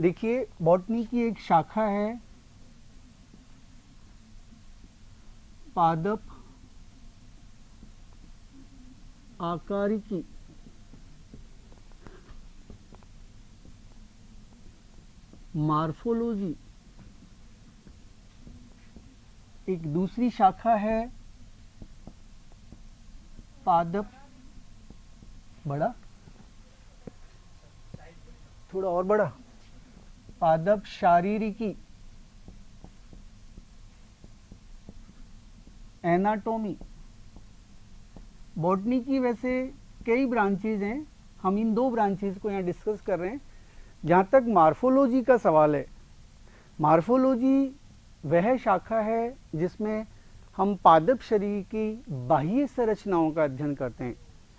देखिए बॉटनी की एक शाखा है पादप आकारिकी। मार्फोलॉजी एक दूसरी शाखा है पादप बड़ा थोड़ा और बड़ा पादप शारीरिकी एनाटॉमी। बॉटनी की वैसे कई ब्रांचेज हैं, हम इन दो ब्रांचेज को यहाँ डिस्कस कर रहे हैं। जहाँ तक मार्फोलॉजी का सवाल है, मार्फोलॉजी वह शाखा है जिसमें हम पादप शरीर की बाह्य संरचनाओं का अध्ययन करते हैं।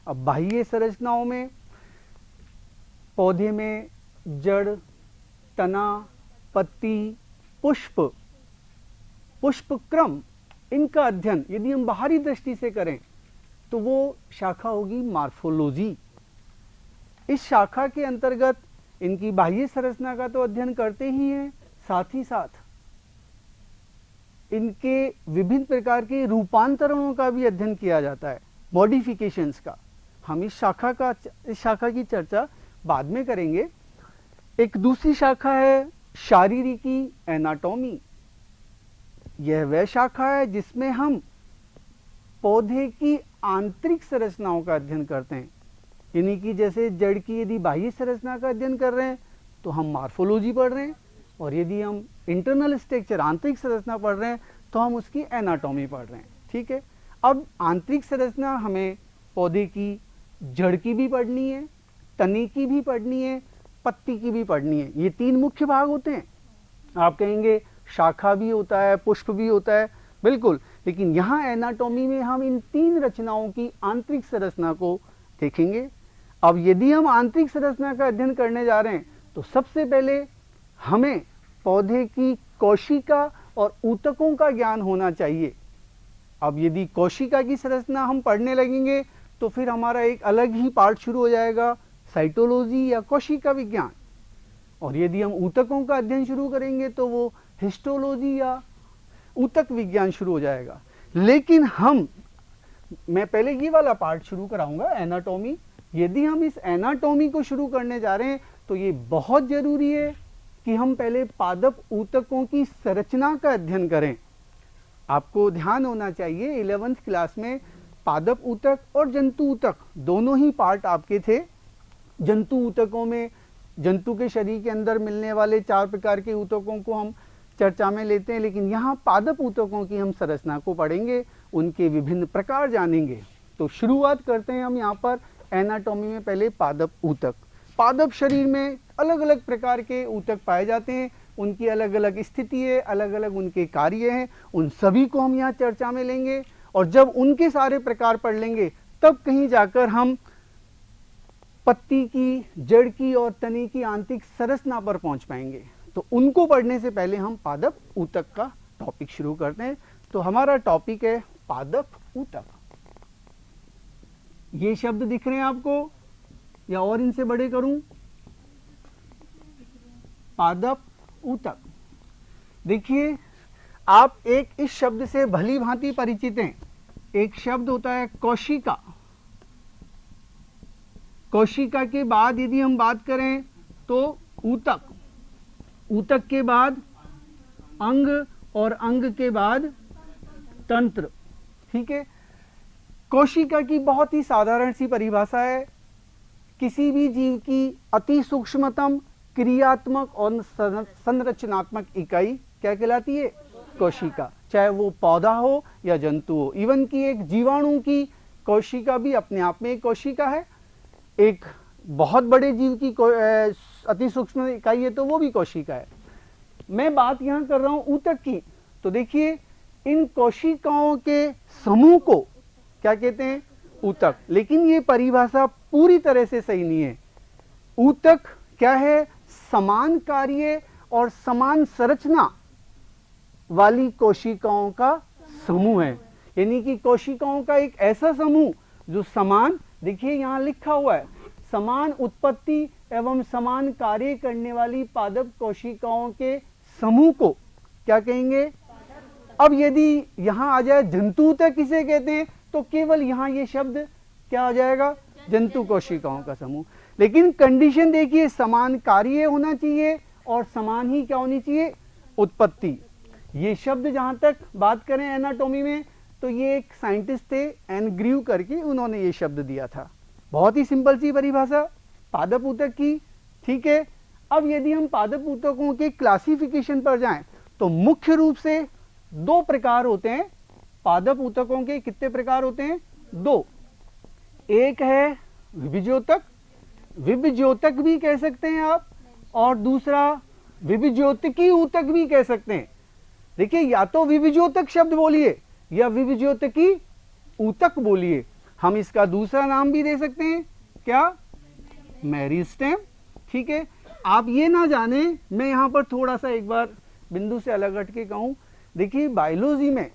अब बाह्य संरचनाओं में पौधे में जड़, तना, पत्ती, पुष्प, पुष्पक्रम, इनका अध्ययन यदि हम बाहरी दृष्टि से करें तो वो शाखा होगी मार्फोलॉजी। इस शाखा के अंतर्गत इनकी बाह्य संरचना का तो अध्ययन करते ही हैं, साथ ही साथ इनके विभिन्न प्रकार के रूपांतरणों का भी अध्ययन किया जाता है, मॉडिफिकेशंस का। हम इस शाखा की चर्चा बाद में करेंगे। एक दूसरी शाखा है शारीरिकी एनाटॉमी। यह वह शाखा है जिसमें हम पौधे की आंतरिक संरचनाओं का अध्ययन करते हैं, यानी कि जैसे जड़ की यदि बाह्य संरचना का अध्ययन कर रहे हैं तो हम मार्फोलॉजी पढ़ रहे हैं, और यदि हम इंटरनल स्ट्रक्चर आंतरिक संरचना पढ़ रहे हैं तो हम उसकी एनाटॉमी पढ़ रहे हैं। ठीक है, अब आंतरिक संरचना हमें पौधे की जड़ की भी पढ़नी है, तने की भी पढ़नी है, पत्ती की भी पढ़नी है। ये तीन मुख्य भाग होते हैं। आप कहेंगे शाखा भी होता है, पुष्प भी होता है, बिल्कुल, लेकिन यहाँ एनाटॉमी में हम इन तीन रचनाओं की आंतरिक संरचना को देखेंगे। अब यदि हम आंतरिक संरचना का अध्ययन करने जा रहे हैं तो सबसे पहले हमें पौधे की कोशिका और ऊतकों का ज्ञान होना चाहिए। अब यदि कोशिका की संरचना हम पढ़ने लगेंगे तो फिर हमारा एक अलग ही पार्ट शुरू हो जाएगा, साइटोलॉजी या कोशिका विज्ञान। और यदि हम ऊतकों का अध्ययन शुरू करेंगे तो वो हिस्टोलॉजी या ऊतक विज्ञान शुरू हो जाएगा। लेकिन मैं पहले ये वाला पार्ट शुरू कराऊंगा, एनाटॉमी। यदि हम इस एनाटॉमी को शुरू करने जा रहे हैं तो ये बहुत जरूरी है कि हम पहले पादप ऊतकों की संरचना का अध्ययन करें। आपको ध्यान होना चाहिए 11th क्लास में पादप ऊतक और जंतु ऊतक दोनों ही पार्ट आपके थे। जंतु ऊतकों में जंतु के शरीर के अंदर मिलने वाले 4 प्रकार के ऊतकों को हम चर्चा में लेते हैं, लेकिन यहाँ पादप ऊतकों की हम संरचना को पढ़ेंगे, उनके विभिन्न प्रकार जानेंगे। तो शुरुआत करते हैं हम यहाँ पर एनाटॉमी में। पहले पादप ऊतक। पादप शरीर में अलग अलग प्रकार के ऊतक पाए जाते हैं, उनकी अलग अलग स्थिति है, अलग अलग उनके कार्य हैं, उन सभी को हम यहाँ चर्चा में लेंगे। और जब उनके सारे प्रकार पढ़ लेंगे तब कहीं जाकर हम पत्ती की, जड़ की और तने की आंतरिक संरचना पर पहुंच पाएंगे। तो उनको पढ़ने से पहले हम पादप ऊतक का टॉपिक शुरू करते हैं। तो हमारा टॉपिक है पादप ऊतक। ये शब्द दिख रहे हैं आपको या और इनसे बड़े करूं? पादप ऊतक। देखिए, आप एक इस शब्द से भली भांति परिचित हैं। एक शब्द होता है कोशिका। कोशिका के बाद यदि हम बात करें तो ऊतक, ऊतक के बाद अंग और अंग के बाद तंत्र। ठीक है, कोशिका की बहुत ही साधारण सी परिभाषा है, किसी भी जीव की अति सूक्ष्मतम क्रियात्मक और संरचनात्मक इकाई क्या कहलाती है? कोशिका। चाहे वो पौधा हो या जंतु हो, इवन की एक जीवाणु की कोशिका भी अपने आप में एक कोशिका है। एक बहुत बड़े जीव की अति सूक्ष्म इकाई है तो वो भी कोशिका है। मैं बात यहां कर रहा हूं ऊतक की। तो देखिए, इन कोशिकाओं के समूह को क्या कहते हैं? ऊतक। लेकिन ये परिभाषा पूरी तरह से सही नहीं है। ऊतक क्या है? समान कार्य और समान संरचना वाली कोशिकाओं का समूह है। यानी कि कोशिकाओं का एक ऐसा समूह जो समान, देखिए यहां लिखा हुआ है, समान उत्पत्ति एवं समान कार्य करने वाली पादप कोशिकाओं के समूह को क्या कहेंगे? अब यदि यहां आ जाए जंतु ऊतक किसे कहते हैं, तो केवल यहां ये शब्द क्या आ जाएगा? जंतु कोशिकाओं का समूह। लेकिन कंडीशन देखिए, समान कार्य होना चाहिए और समान ही क्या होनी चाहिए? उत्पत्ति। ये शब्द जहां तक बात करें एनाटॉमी में, तो ये एक साइंटिस्ट थे एनग्रीव करके, उन्होंने ये शब्द दिया था। बहुत ही सिंपल सी परिभाषा पादप ऊतक की, ठीक है। अब यदि हम पादप ऊतकों के क्लासिफिकेशन पर जाएं, तो मुख्य रूप से 2 प्रकार होते हैं पादप ऊतकों के। कितने प्रकार होते हैं? 2। एक है विभिज्योतक, विभिज्योतक भी कह सकते हैं आप, और दूसरा विभिज्योतकी ऊतक भी कह सकते हैं। देखिए, या तो विभिज्योतक शब्द बोलिए या विभिज्योतकी ऊतक बोलिए। हम इसका दूसरा नाम भी दे सकते हैं, क्या? मेरिस्टेम, ठीक है। आप ये ना जाने, मैं यहां पर थोड़ा सा एक बार बिंदु से अलग हट के कहूं। देखिए, बायोलॉजी में,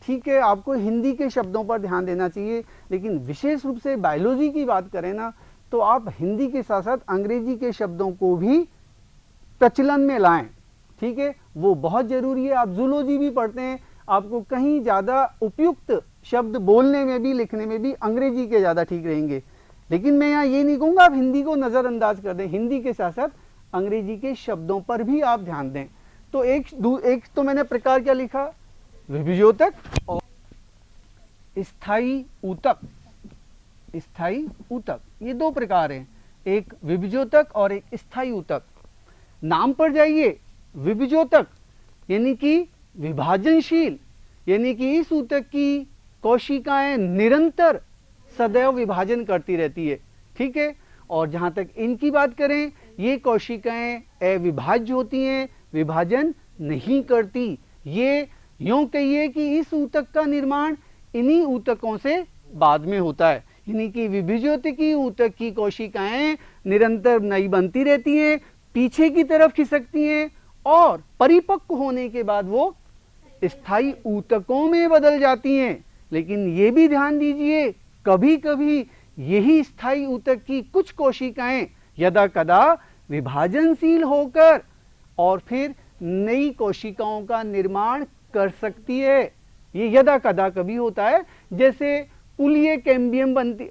ठीक है, आपको हिंदी के शब्दों पर ध्यान देना चाहिए, लेकिन विशेष रूप से बायोलॉजी की बात करें ना, तो आप हिंदी के साथ साथ अंग्रेजी के शब्दों को भी प्रचलन में लाएं, ठीक है। वो बहुत जरूरी है। आप जूलॉजी भी पढ़ते हैं, आपको कहीं ज्यादा उपयुक्त शब्द बोलने में भी लिखने में भी अंग्रेजी के ज्यादा ठीक रहेंगे। लेकिन मैं यहाँ ये नहीं कहूंगा आप हिंदी को नजरअंदाज कर दें, हिंदी के साथ साथ अंग्रेजी के शब्दों पर भी आप ध्यान दें। तो एक तो मैंने प्रकार क्या लिखा? विभिज्योतक और स्थायी ऊतक। स्थायी ऊतक, ये 2 प्रकार हैं, एक विभिज्योतक और एक स्थायी ऊतक। नाम पर जाइए, विभिज्योतक यानी कि विभाजनशील, यानी कि इस ऊतक की कोशिकाएं निरंतर सदैव विभाजन करती रहती है, ठीक है। और जहां तक इनकी बात करें, ये कोशिकाएं अविभाज्य होती हैं, विभाजन नहीं करती। ये यूं कहिए कि इस ऊतक का निर्माण इन्हीं ऊतकों से बाद में होता है, यानी कि विभिज्योतकी ऊतक की कोशिकाएं निरंतर नई बनती रहती हैं, पीछे की तरफ खिसकती हैं और परिपक्व होने के बाद वो स्थायी ऊतकों में बदल जाती हैं। लेकिन ये भी ध्यान दीजिए, कभी कभी यही स्थायी ऊतक की कुछ कोशिकाएं यदा कदा विभाजनशील होकर और फिर नई कोशिकाओं का निर्माण कर सकती है। ये यदा कदा कभी होता है, जैसे पुलीय कैम्बियम बनती,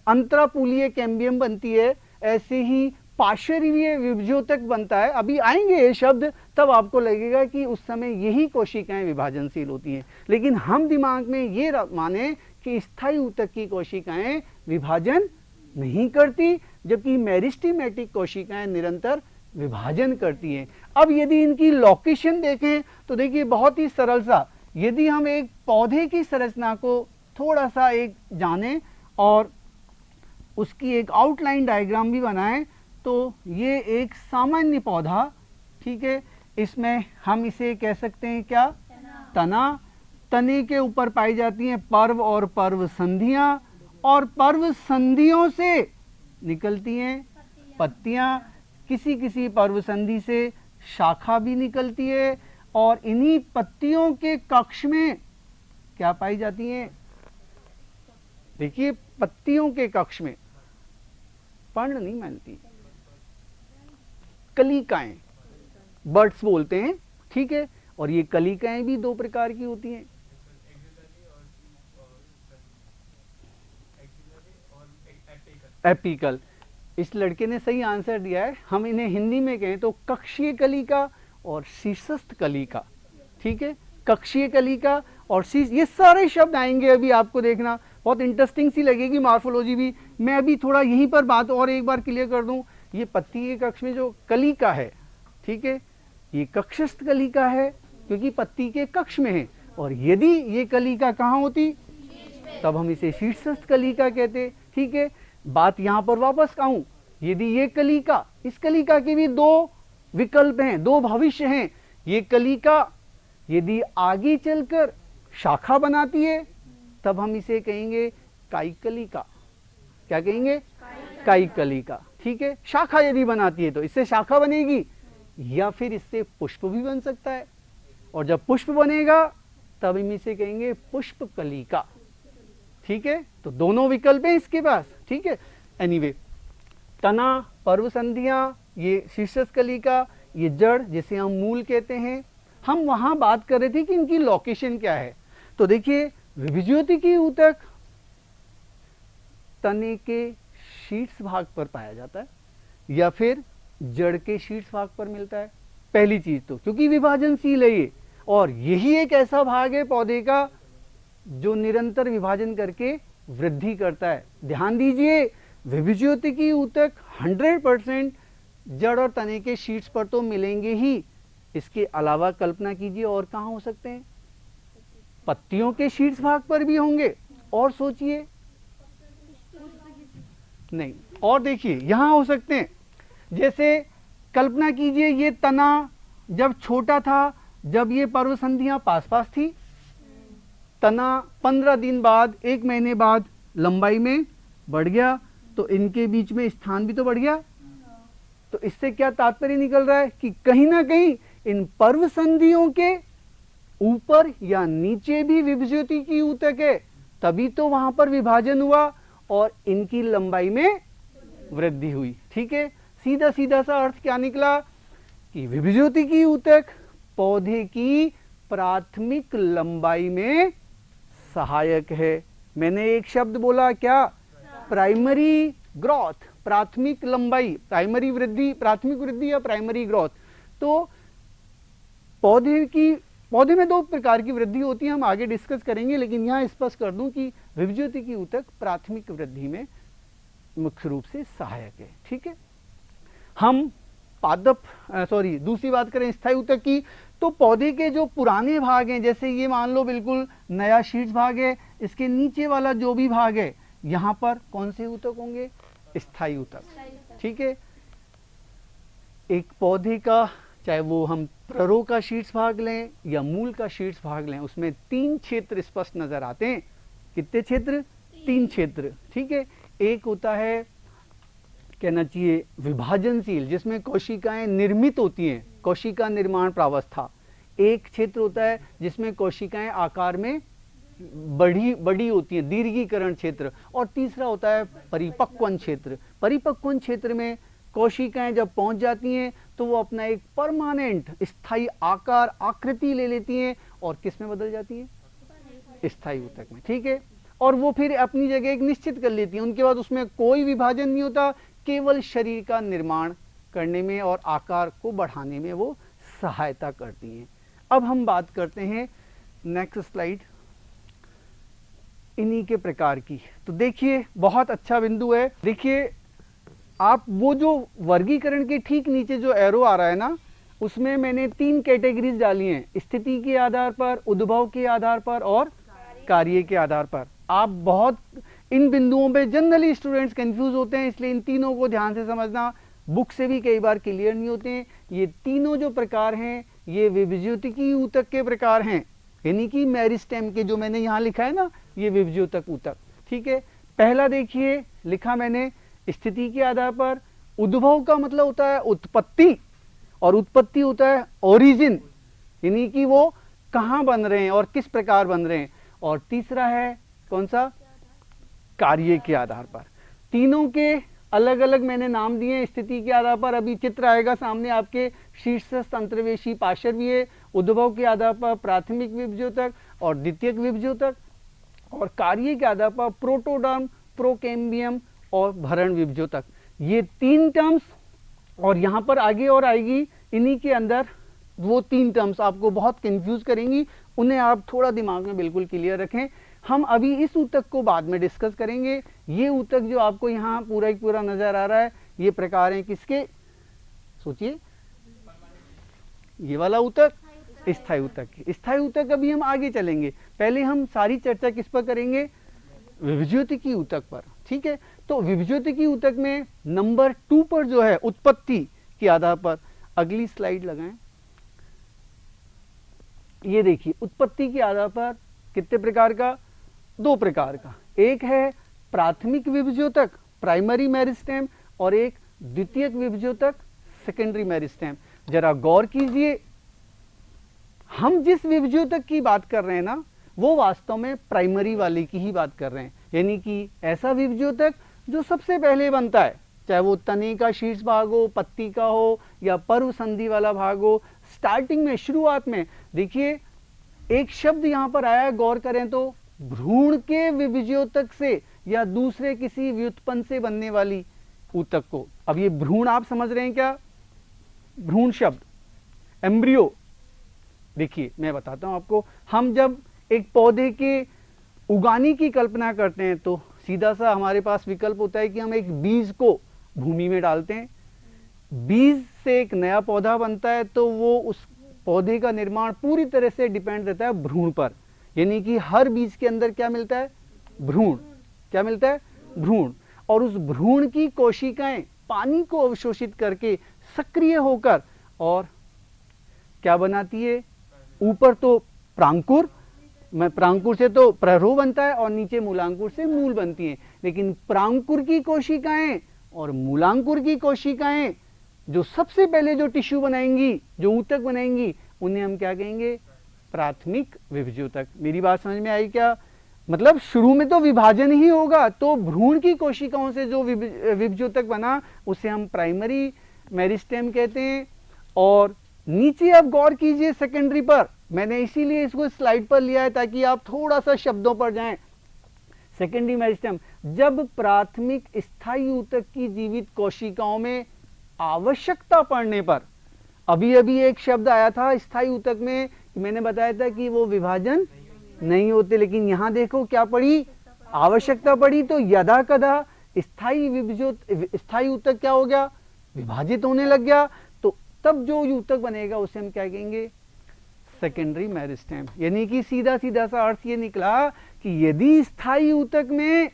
अंतरापुलीय कैम्बियम बनती है, ऐसे ही पार्श्वीय विभिज्योतक बनता है। अभी आएंगे ये शब्द, तब आपको लगेगा कि उस समय यही कोशिकाएं विभाजनशील होती हैं। लेकिन हम दिमाग में ये माने कि स्थायी ऊतक की कोशिकाएं विभाजन नहीं करती, जबकि मेरिस्टेमेटिक कोशिकाएं निरंतर विभाजन करती हैं। अब यदि इनकी लोकेशन देखें, तो देखिए बहुत ही सरल सा, यदि हम एक पौधे की संरचना को थोड़ा सा एक जाने और उसकी एक आउटलाइन डायग्राम भी बनाएं, तो ये एक सामान्य पौधा, ठीक है, इसमें हम इसे कह सकते हैं क्या? तना। तने के ऊपर पाई जाती हैं पर्व और पर्व संधियां, और पर्व संधियों से निकलती हैं पत्तियां। किसी किसी पर्व संधि से शाखा भी निकलती है, और इन्हीं पत्तियों के कक्ष में क्या पाई जाती हैं? देखिए, पत्तियों के कक्ष में पर्ण नहीं मानती, कलिकाएं, बर्ड्स बोलते हैं, ठीक है। और ये कलिकाएं भी 2 प्रकार की होती हैं, एपिकल। इस लड़के ने सही आंसर दिया है। हम इन्हें हिंदी में कहें तो कक्षीय कलिका और शीर्षस्थ कलिका, ठीक है। कक्षीय कलिका और शीर्ष, ये सारे शब्द आएंगे अभी, आपको देखना बहुत इंटरेस्टिंग सी लगेगी मार्फोलॉजी भी। मैं अभी थोड़ा यहीं पर बात और एक बार क्लियर कर दूं, ये पत्ती के कक्ष में जो कलिका है, ठीक है, ये कक्षस्थ कलिका है क्योंकि पत्ती के कक्ष में है। और यदि ये कलिका कहाँ होती, तब हम इसे शीर्षस्थ कलिका कहते, ठीक है। बात यहां पर वापस आऊं, यदि ये कलिका, इस कलिका के भी 2 विकल्प हैं, 2 भविष्य हैं। ये कलिका यदि आगे चलकर शाखा बनाती है, तब हम इसे कहेंगे काइकलिका। क्या कहेंगे? काइकलिका, ठीक है। शाखा यदि बनाती है तो इससे शाखा बनेगी, या फिर इससे पुष्प भी बन सकता है, और जब पुष्प बनेगा तब हम इसे कहेंगे पुष्प कलिका, ठीक है। तो दोनों विकल्प हैं इसके पास, ठीक है। एनीवे तना, पर्व संधियां, ये शीर्षस्थलिका, ये जड़ जिसे हम मूल कहते हैं। हम वहां बात कर रहे थे कि इनकी लोकेशन क्या है। तो देखिए विभज्योतिकी ऊतक तने के शीर्ष भाग पर पाया जाता है या फिर जड़ के शीर्ष भाग पर मिलता है। पहली चीज तो क्योंकि विभाजनशील है ये, और यही एक ऐसा भाग है पौधे का जो निरंतर विभाजन करके वृद्धि करता है। ध्यान दीजिए विभज्योतिकी ऊतक 100% जड़ और तने के शीर्ष पर तो मिलेंगे ही, इसके अलावा कल्पना कीजिए और कहां हो सकते हैं, पत्तियों के शीर्ष भाग पर भी होंगे। और सोचिए, नहीं, और देखिए यहां हो सकते हैं। जैसे कल्पना कीजिए ये तना जब छोटा था, जब ये पर्व संधियां पास पास थी, तना 15 दिन बाद, 1 महीने बाद लंबाई में बढ़ गया, तो इनके बीच में स्थान भी तो बढ़ गया। तो इससे क्या तात्पर्य निकल रहा है कि कहीं ना कहीं इन पर्व संधियों के ऊपर या नीचे भी विभज्योतिकी ऊतक है, तभी तो वहां पर विभाजन हुआ और इनकी लंबाई में वृद्धि हुई। ठीक है, सीधा सीधा सा अर्थ क्या निकला कि विभज्योतिकी ऊतक पौधे की प्राथमिक लंबाई में सहायक है। मैंने एक शब्द बोला क्या, प्राइमरी ग्रोथ, प्राथमिक लंबाई, प्राइमरी वृद्धि, प्राथमिक वृद्धि या प्राइमरी ग्रोथ। तो पौधे में 2 प्रकार की वृद्धि होती है, हम आगे डिस्कस करेंगे, लेकिन यहां स्पष्ट कर दूं कि विभज्योतिकी ऊतक प्राथमिक वृद्धि में मुख्य रूप से सहायक है। ठीक है, हम दूसरी बात करें स्थायी ऊतक की, तो पौधे के जो पुराने भाग हैं, जैसे ये मान लो बिल्कुल नया शीर्ष भाग है, इसके नीचे वाला जो भी भाग है, यहां पर कौन से ऊतक होंगे, स्थायी ऊतक। ठीक है, एक पौधे का चाहे वो हम प्ररो का शीर्ष भाग लें या मूल का शीर्ष भाग लें, उसमें 3 क्षेत्र स्पष्ट नजर आते हैं। कितने क्षेत्र, 3 क्षेत्र। ठीक है, एक होता है कहना चाहिए विभाजनशील, जिसमें कोशिकाएं निर्मित होती हैं, कोशिका निर्माण प्रावस्था। एक क्षेत्र होता है जिसमें कोशिकाएं आकार में बड़ी होती हैं, दीर्घीकरण क्षेत्र। और तीसरा होता है परिपक्वन क्षेत्र। परिपक्वन क्षेत्र में कोशिकाएं जब पहुंच जाती हैं तो वो अपना एक परमानेंट स्थायी आकार, आकृति ले लेती हैं और किस में बदल जाती हैं, स्थायी ऊतक में। ठीक है, और वो फिर अपनी जगह एक निश्चित कर लेती हैं। उनके बाद उसमें कोई विभाजन नहीं होता, केवल शरीर का निर्माण करने में और आकार को बढ़ाने में वो सहायता करती हैं। अब हम बात करते हैं नेक्स्ट स्लाइड, इन्हीं के प्रकार की। तो देखिए बहुत अच्छा बिंदु है, देखिए आप वो जो वर्गीकरण के ठीक नीचे जो एरो आ रहा है ना, उसमें मैंने 3 कैटेगरीज डाली हैं, स्थिति के आधार पर, उद्भव के आधार पर और कार्य के आधार पर। आप बहुत इन बिंदुओं पे जनरली स्टूडेंट्स कंफ्यूज होते हैं, इसलिए इन तीनों को ध्यान से समझना, बुक से भी कई बार क्लियर नहीं होते हैं। ये तीनों जो प्रकार हैं ये विभज्योतिकी ऊतक के प्रकार हैं, यानी कि मेरिस्टेम के, जो मैंने यहाँ लिखा है ना, ये विभज्योतक ऊतक। ठीक है, पहला देखिए लिखा मैंने स्थिति के आधार पर। उद्भव का मतलब होता है उत्पत्ति, और उत्पत्ति होता है ओरिजिन, यानी कि वो कहाँ बन रहे हैं और किस प्रकार बन रहे हैं। और तीसरा है कौन सा, कार्य के आधार पर। तीनों के अलग अलग मैंने नाम दिए। स्थिति के आधार पर अभी चित्र आएगा सामने आपके, शीर्षस्थ अंतर्वेशी पार्श्वीय। उद्भव के आधार पर प्राथमिक विभज्योतक और द्वितीयक विभज्योतक, और कार्य के आधार पर प्रोटोडर्म, प्रोकेम्बियम और भरण विभज्योतक। ये 3 टर्म्स, और यहाँ पर आगे और आएगी, इन्हीं के अंदर वो 3 टर्म्स आपको बहुत कंफ्यूज करेंगी, उन्हें आप थोड़ा दिमाग में बिल्कुल क्लियर रखें। हम अभी इस ऊतक को बाद में डिस्कस करेंगे। ये ऊतक जो आपको यहाँ पूरा नजर आ रहा है, ये प्रकार हैं किसके, सोचिए, ये वाला ऊतक स्थायी ऊतक। स्थायी ऊतक अभी हम आगे चलेंगे, पहले हम सारी चर्चा किस पर करेंगे, विभज्योतिकी ऊतक पर। ठीक है, तो विभज्योतिकी ऊतक में नंबर 2 पर जो है उत्पत्ति के आधार पर, अगली स्लाइड लगाएं। ये देखिए उत्पत्ति के आधार पर कितने प्रकार का, 2 प्रकार का। एक है प्राथमिक विभज्योतक, प्राइमरी मेरिस्टेम, और एक द्वितीयक विभज्योतक, सेकेंडरी मेरिस्टेम। जरा गौर कीजिए, हम जिस विभज्योतक की बात कर रहे हैं ना, वो वास्तव में प्राइमरी वाले की ही बात कर रहे हैं, यानी कि ऐसा विभज्योतक जो सबसे पहले बनता है, चाहे वो तने का शीर्ष भाग हो, पत्ती का हो या पर्व संधि वाला भाग हो। स्टार्टिंग में, शुरुआत में देखिए एक शब्द यहां पर आया है, गौर करें तो भ्रूण के विभज्योतक से या दूसरे किसी व्युत्पन्न से बनने वाली ऊतक को। अब ये भ्रूण आप समझ रहे हैं क्या? भ्रूण शब्द, एम्ब्रियो। देखिए मैं बताता हूं आपको, हम जब एक पौधे के उगाने की कल्पना करते हैं तो सीधा सा हमारे पास विकल्प होता है कि हम एक बीज को भूमि में डालते हैं, बीज से एक नया पौधा बनता है, तो वो उस पौधे का निर्माण पूरी तरह से डिपेंड रहता है भ्रूण पर। यानी कि हर बीज के अंदर क्या मिलता है? भ्रूण। क्या मिलता है? भ्रूण। और उस भ्रूण की कोशिकाएं पानी को अवशोषित करके सक्रिय होकर और क्या बनाती है? ऊपर तो प्रांकुर, प्रांकुर से तो प्ररोह बनता है और नीचे मूलांकुर से मूल बनती है। लेकिन प्रांकुर की कोशिकाएं और मूलांकुर की कोशिकाएं जो सबसे पहले जो टिश्यू बनाएंगी, जो ऊतक बनाएंगी, उन्हें हम क्या कहेंगे? प्राथमिक विभज्योतक। मेरी बात समझ में आई क्या? मतलब शुरू में तो विभाजन ही होगा, तो भ्रूण की कोशिकाओं से जो विभज्योतक बना उसे हम प्राइमरी मेरिस्टेम कहते हैं। और नीचे अब गौर कीजिए सेकेंडरी पर, मैंने इसीलिए इसको स्लाइड पर लिया है ताकि आप थोड़ा सा शब्दों पर जाएं। सेकेंडरी मेरिस्टेम, जब प्राथमिक स्थायी ऊतक की जीवित कोशिकाओं में आवश्यकता पड़ने पर, अभी अभी एक शब्द आया था स्थायी ऊतक में, मैंने बताया था कि वो विभाजन नहीं होते, लेकिन यहां देखो क्या पड़ी? आवश्यकता पड़ी, तो यदा कदा स्थायी ऊतक क्या हो गया? विभाजित होने लग गया, तो तब जो ऊतक बनेगा उसे हम क्या कहेंगे? Secondary meristem. यानी कि सीधा सीधा सा अर्थ ये निकला कि यदि स्थायी ऊतक में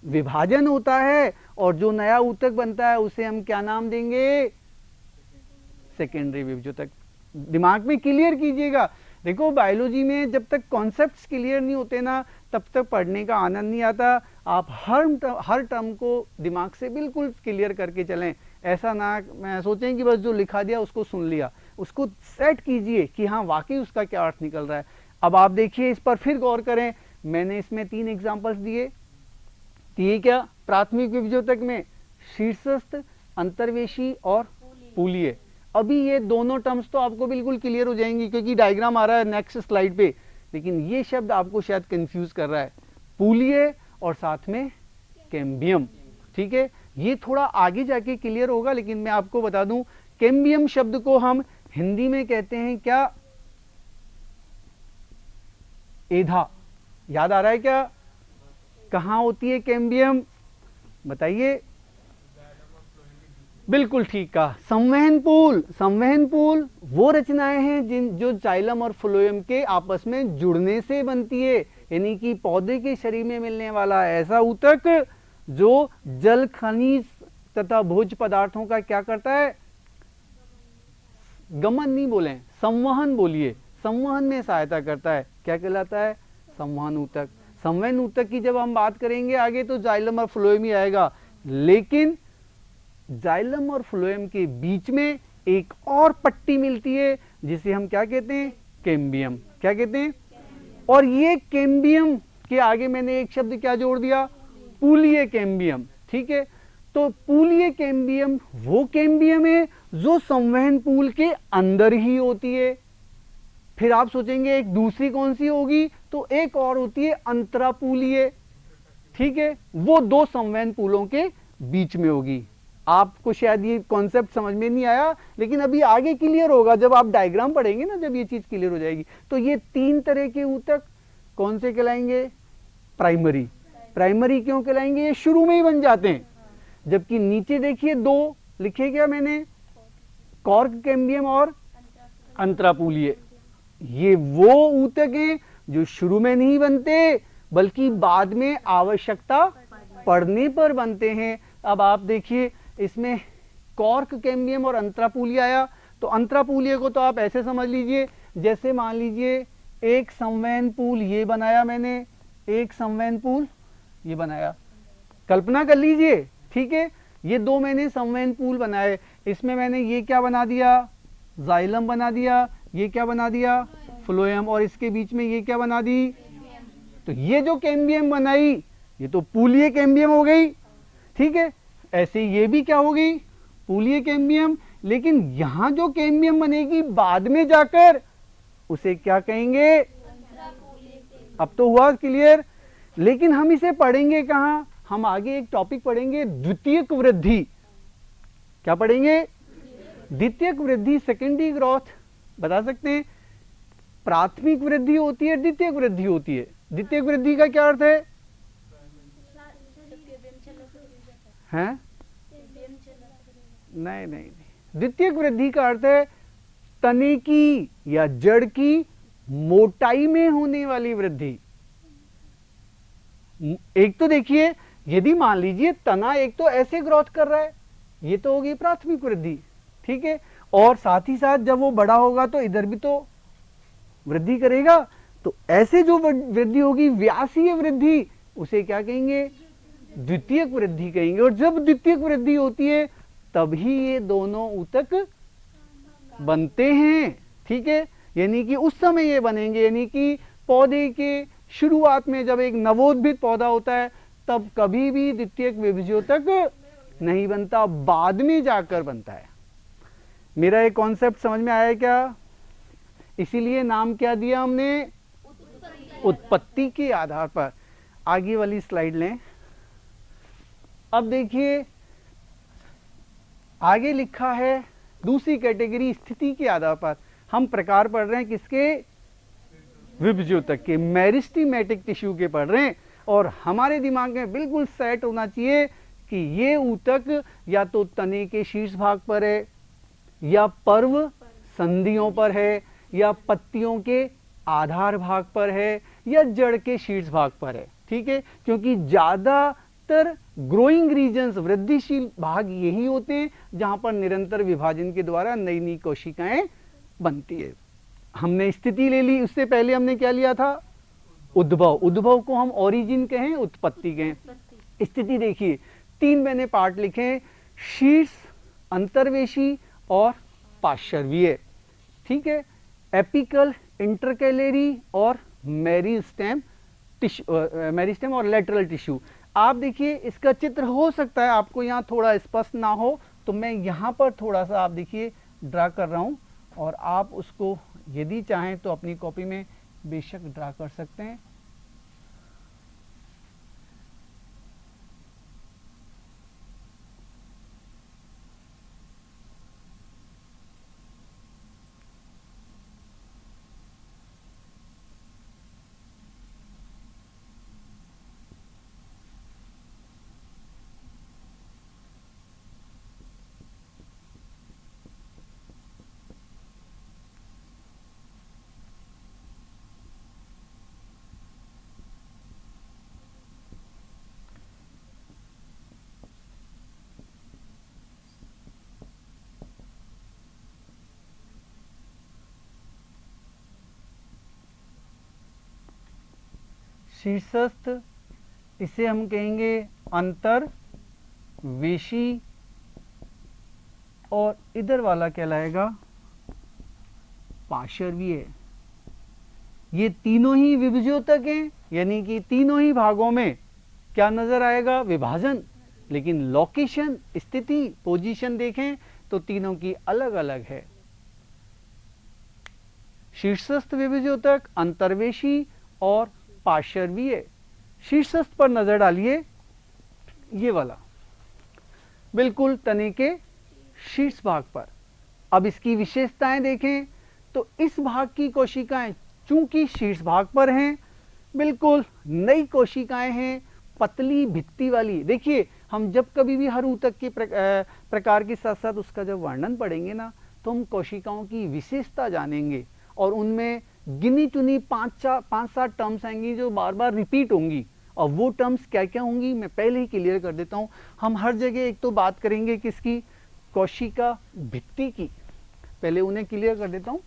विभाजन होता है और जो नया ऊतक बनता है उसे हम क्या नाम देंगे? सेकेंडरी विभज्योतक। दिमाग में क्लियर कीजिएगा। देखो बायोलॉजी में जब तक कॉन्सेप्ट्स क्लियर नहीं होते ना, तब तक पढ़ने का आनंद नहीं आता। आप हर टर्म को दिमाग से बिल्कुल क्लियर करके चलें। ऐसा ना मैं सोचें कि बस जो लिखा दिया उसको सुन लिया, उसको सेट कीजिए कि हाँ वाकई उसका क्या अर्थ निकल रहा है। अब आप देखिए इस पर फिर गौर करें। मैंने इसमें 3 एग्जांपल्स दिए। ये क्या? प्राथमिक विभज्योतक में शीर्षस्थ, अंतर्वेशी और पूलीय। अभी ये दोनों टर्म्स तो आपको बिल्कुल क्लियर हो जाएंगी क्योंकि डायग्राम आ रहा है नेक्स्ट स्लाइड पे, लेकिन ये शब्द आपको शायद कंफ्यूज कर रहा है, पूलीय और साथ में कैम्बियम। ठीक है, ये थोड़ा आगे जाके क्लियर होगा, लेकिन मैं आपको बता दूं कैम्बियम शब्द को हम हिंदी में कहते हैं क्या? एधा। याद आ रहा है क्या? कहां होती है कैम्बियम? बताइए। बिल्कुल ठीक कहा, संवहन पूल। संवहन पूल वो रचनाएं हैं जो जाइलम और फ्लोएम के आपस में जुड़ने से बनती है। यानी कि पौधे के शरीर में मिलने वाला ऐसा ऊतक जो जल, खनिज तथा भोज्य पदार्थों का क्या करता है? गमन नहीं बोले, संवहन बोलिए। संवहन में सहायता करता है। क्या कहलाता है? संवहन ऊतक। संवहन ऊतक की जब हम बात करेंगे आगे तो जाइलम और फ्लोएम ही आएगा, लेकिन जाइलम और फ्लोएम के बीच में एक और पट्टी मिलती है जिसे हम क्या कहते हैं? कैम्बियम। क्या कहते हैं? और ये कैम्बियम के आगे मैंने एक शब्द क्या जोड़ दिया? पूलीय कैम्बियम। ठीक है, तो पूलीय कैम्बियम वो कैम्बियम है जो संवहन पूल के अंदर ही होती है। फिर आप सोचेंगे एक दूसरी कौन सी होगी, तो एक और होती है अंतरापूलीय। ठीक है, वो 2 संवहन पूलों के बीच में होगी। आपको शायद ये कॉन्सेप्ट समझ में नहीं आया, लेकिन अभी आगे क्लियर होगा जब आप डायग्राम पढ़ेंगे ना, जब ये चीज क्लियर हो जाएगी। तो ये 3 तरह के ऊतक कौन से कहलाएंगे? प्राइमरी। प्राइमरी क्यों कहलाएंगे? ये शुरू में ही बन जाते हैं। जबकि नीचे देखिए 2 लिखे क्या मैंने? कॉर्क कैम्बियम और अंतरापूलीय। ये वो ऊतक हैं जो शुरू में नहीं बनते बल्कि बाद में आवश्यकता पड़ने पर बनते हैं। अब आप देखिए इसमें कॉर्क कैम्बियम और अंतरापूलीय आया, तो अंतरापूलीय को तो आप ऐसे समझ लीजिए जैसे मान लीजिए एक संवहन पूल ये बनाया मैंने, एक संवहन पूल ये बनाया, कल्पना कर लीजिए। ठीक है, ये 2 मैंने संवहन पूल बनाए, इसमें मैंने ये क्या बना दिया? जाइलम बना दिया। ये क्या बना दिया? फ्लोएम। और इसके बीच में ये क्या बना दी? तो ये जो कैम्बियम बनाई ये तो पूलीय कैम्बियम हो गई। ठीक है, ऐसे ये भी क्या हो गई, पूलीय कैम्बियम, लेकिन यहां जो कैम्बियम बनेगी बाद में जाकर उसे क्या कहेंगे, अब तो हुआ क्लियर। लेकिन हम इसे पढ़ेंगे कहां, हम आगे एक टॉपिक पढ़ेंगे द्वितीयक वृद्धि। क्या पढ़ेंगे, द्वितीयक वृद्धि, सेकेंडरी ग्रोथ। बता सकते हैं, प्राथमिक वृद्धि होती है, द्वितीयक वृद्धि होती है। द्वितीयक वृद्धि का क्या अर्थ है, हैं? नहीं नहीं, द्वितीयक वृद्धि का अर्थ है तने की या जड़ की मोटाई में होने वाली वृद्धि। एक तो देखिए, यदि मान लीजिए तना एक तो ऐसे ग्रोथ कर रहा है, ये तो होगी प्राथमिक वृद्धि, ठीक है, और साथ ही साथ जब वो बड़ा होगा तो इधर भी तो वृद्धि करेगा, तो ऐसे जो वृद्धि होगी व्यासीय वृद्धि, उसे क्या कहेंगे, द्वितीयक वृद्धि कहेंगे। और जब द्वितीयक वृद्धि होती है तभी ये दोनों ऊतक बनते हैं, ठीक है, यानी कि उस समय ये बनेंगे, यानी कि पौधे के शुरुआत में जब एक नवोद्भिद पौधा होता है तब कभी भी द्वितीयक विभज्योतक नहीं बनता, बाद में जाकर बनता है। मेरा एक कॉन्सेप्ट समझ में आया क्या? इसीलिए नाम क्या दिया हमने, उत्पत्ति के आधार पर। आगे वाली स्लाइड लें। अब देखिए आगे लिखा है दूसरी कैटेगरी स्थिति के आधार पर। हम प्रकार पढ़ रहे हैं किसके, विभज्योतक के, मेरिस्टेमेटिक टिश्यू के पढ़ रहे हैं। और हमारे दिमाग में बिल्कुल सेट होना चाहिए कि ये ऊतक या तो तने के शीर्ष भाग पर है, या पर्व संधियों पर है, या पत्तियों के आधार भाग पर है, या जड़ के शीर्ष भाग पर है, ठीक है, क्योंकि ज्यादातर ग्रोइंग रीजन्स, वृद्धिशील भाग यही होते हैं जहां पर निरंतर विभाजन के द्वारा नई नई कोशिकाएं बनती है। हमने स्थिति ले ली, उससे पहले हमने क्या लिया था, उद्भव। उद्भव को हम ओरिजिन कहें, उत्पत्ति कहें। स्थिति देखिए, तीन मैंने पार्ट लिखे, शीर्ष, अंतर्वेशी और पार्श्वीय, ठीक है, एपिकल, इंटरकैलरी और मेरिस्टेम मेरिस्टेम और लेटरल टिश्यू। आप देखिए इसका चित्र हो सकता है आपको यहाँ थोड़ा स्पष्ट ना हो, तो मैं यहाँ पर थोड़ा सा आप देखिए ड्रा कर रहा हूँ, और आप उसको यदि चाहें तो अपनी कॉपी में बेशक ड्रा कर सकते हैं। शीर्षस्थ, इसे हम कहेंगे अंतर्वेशी, और इधर वाला कहलाएगा पार्श्वीय। ये तीनों ही विभज्योतक हैं, यानी कि तीनों ही भागों में क्या नजर आएगा, विभाजन, लेकिन लोकेशन, स्थिति, पोजीशन देखें तो तीनों की अलग अलग है। शीर्षस्थ विभज्योतक, अंतर्वेशी और पार्श्वीय। शीर्षस्थ पर नजर डालिए, ये वाला बिल्कुल तने के शीर्ष भाग पर। अब इसकी विशेषताएं देखें तो इस भाग की कोशिकाएं चूंकि शीर्ष भाग पर हैं, बिल्कुल नई कोशिकाएं हैं, पतली भित्ति वाली। देखिए हम जब कभी भी हर ऊतक के प्रकार के साथ साथ उसका जब वर्णन पढ़ेंगे ना, तो हम कोशिकाओं की विशेषता जानेंगे, और उनमें गिनी चुनी 5-7 टर्म्स आएंगी जो बार बार रिपीट होंगी। और वो टर्म्स क्या क्या होंगी मैं पहले ही क्लियर कर देता हूं। हम हर जगह एक तो बात करेंगे किसकी, कोशिका भित्ति की, पहले उन्हें क्लियर कर देता हूं।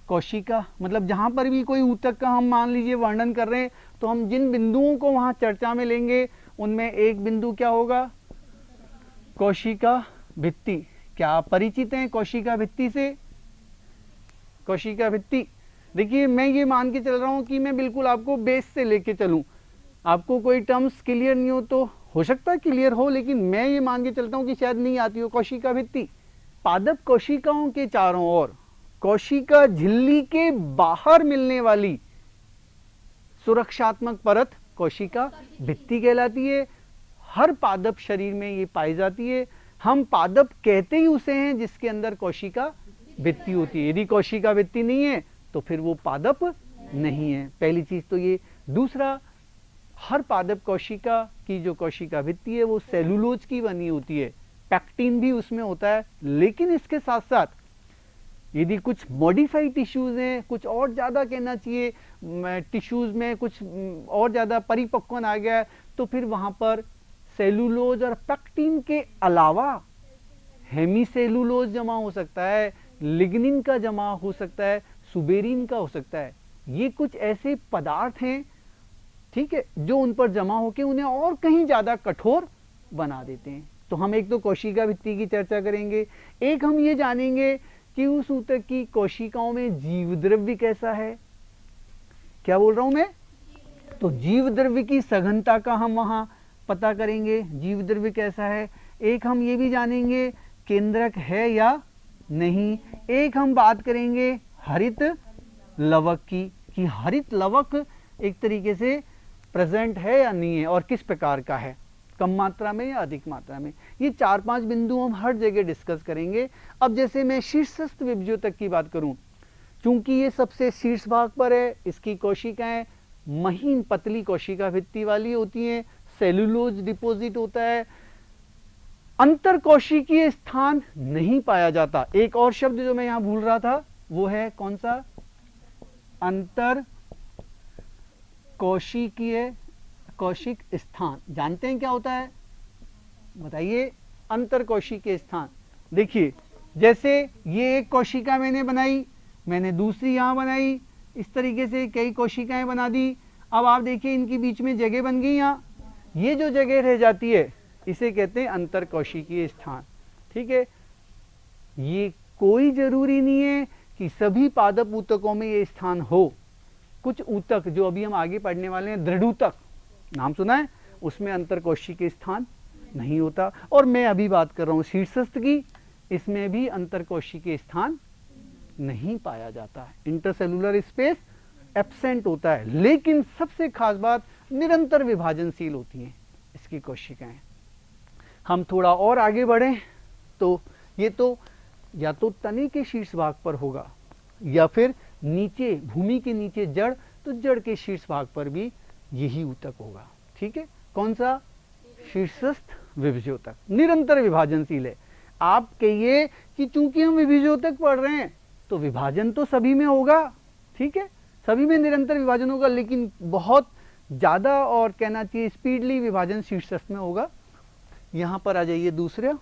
कोशिका मतलब जहां पर भी कोई ऊतक का हम मान लीजिए वर्णन कर रहे हैं, तो हम जिन बिंदुओं को वहां चर्चा में लेंगे उनमें एक बिंदु क्या होगा, कोशिका भित्ति। क्या आप परिचित हैं कोशिका भित्ति से? कोशिका भित्ति, देखिए मैं ये मान के चल रहा हूं कि मैं बिल्कुल आपको बेस से लेके चलूं, आपको कोई टर्म्स क्लियर नहीं हो तो हो सकता है क्लियर हो, लेकिन मैं ये मान के चलता हूं कि शायद नहीं आती हो। कोशिका भित्ति, पादप कोशिकाओं के चारों ओर कोशिका झिल्ली के बाहर मिलने वाली सुरक्षात्मक परत कोशिका भित्ति कहलाती है। हर पादप शरीर में ये पाई जाती है। हम पादप कहते ही उसे हैं जिसके अंदर कोशिका भित्ति होती है। यदि कोशिका भित्ति नहीं है तो फिर वो पादप नहीं है। पहली चीज तो ये। दूसरा, हर पादप कोशिका की जो कोशिका भित्ति है वो सेलुलोज की बनी होती है, पैक्टिन भी उसमें होता है। लेकिन इसके साथ साथ यदि कुछ मॉडिफाइड टिश्यूज हैं, कुछ और ज्यादा कहना चाहिए टिश्यूज में कुछ और ज्यादा परिपक्वन आ गया है, तो फिर वहां पर सेलुलोज और पैक्टिन के अलावा हेमीसेलुलोज जमा हो सकता है, लिग्निन का जमा हो सकता है, सुबेरिन का हो सकता है। ये कुछ ऐसे पदार्थ हैं, ठीक है, जो उन पर जमा होकर उन्हें और कहीं ज्यादा कठोर बना देते हैं। तो हम एक तो कोशिका भित्ति की चर्चा करेंगे, एक हम ये जानेंगे कि उस ऊतक की कोशिकाओं में जीव द्रव्य कैसा है। क्या बोल रहा हूं मैं? तो जीव द्रव्य की सघनता का हम वहां पता करेंगे, जीव द्रव्य कैसा है। एक हम ये भी जानेंगे केंद्रक है या नहीं। एक हम बात करेंगे हरित लवक की, कि हरित लवक एक तरीके से प्रेजेंट है या नहीं है और किस प्रकार का है, कम मात्रा में या अधिक मात्रा में। ये 4-5 बिंदु हम हर जगह डिस्कस करेंगे। अब जैसे मैं शीर्षस्थ विभज्योतक की बात करूं, चूंकि ये सबसे शीर्ष भाग पर है, इसकी कोशिकाएं महीन पतली कोशिका भित्ति वाली होती हैं, सेलुलोज डिपॉजिट होता है, अंतर कोशिकीय स्थान नहीं पाया जाता। एक और शब्द जो मैं यहां भूल रहा था वो है कौन सा? अंतर कोशिकीय कोशिक स्थान। जानते हैं क्या होता है? बताइए। अंतर कोशिकीय स्थान। देखिए, जैसे ये एक कोशिका मैंने बनाई, मैंने दूसरी यहां बनाई, इस तरीके से कई कोशिकाएं बना दी। अब आप देखिए इनके बीच में जगह बन गई। यहां ये जो जगह रह जाती है इसे कहते हैं अंतर कोशिकीय स्थान। ठीक है, ये कोई जरूरी नहीं है कि सभी पादप ऊतकों में ये स्थान हो। कुछ ऊतक जो अभी हम आगे पढ़ने वाले हैं, दृढ़ ऊतक नाम सुना है, उसमें अंतर कोशिकीय स्थान नहीं होता। और मैं अभी बात कर रहा हूं शीर्षस्थ की, इसमें भी अंतर कोशिकीय स्थान नहीं पाया जाता है, इंटरसेलुलर स्पेस एब्सेंट होता है। लेकिन सबसे खास बात, निरंतर विभाजनशील होती हैं इसकी कोशिकाएं। हम थोड़ा और आगे बढ़ें तो ये तो या तो तने के शीर्ष भाग पर होगा या फिर नीचे भूमि के नीचे जड़, तो जड़ के शीर्ष भाग पर भी यही ऊतक होगा। ठीक है, कौन सा? शीर्षस्थ विभज्योतक, निरंतर विभाजनशील है। आप कहिए कि चूंकि हम विभज्योतक पढ़ रहे हैं तो विभाजन तो सभी में होगा, ठीक है, सभी में निरंतर विभाजन होगा, लेकिन बहुत ज्यादा और कहना चाहिए स्पीडली विभाजन शीर्षस्थ में होगा। यहां पर आ जाइए दूसरे,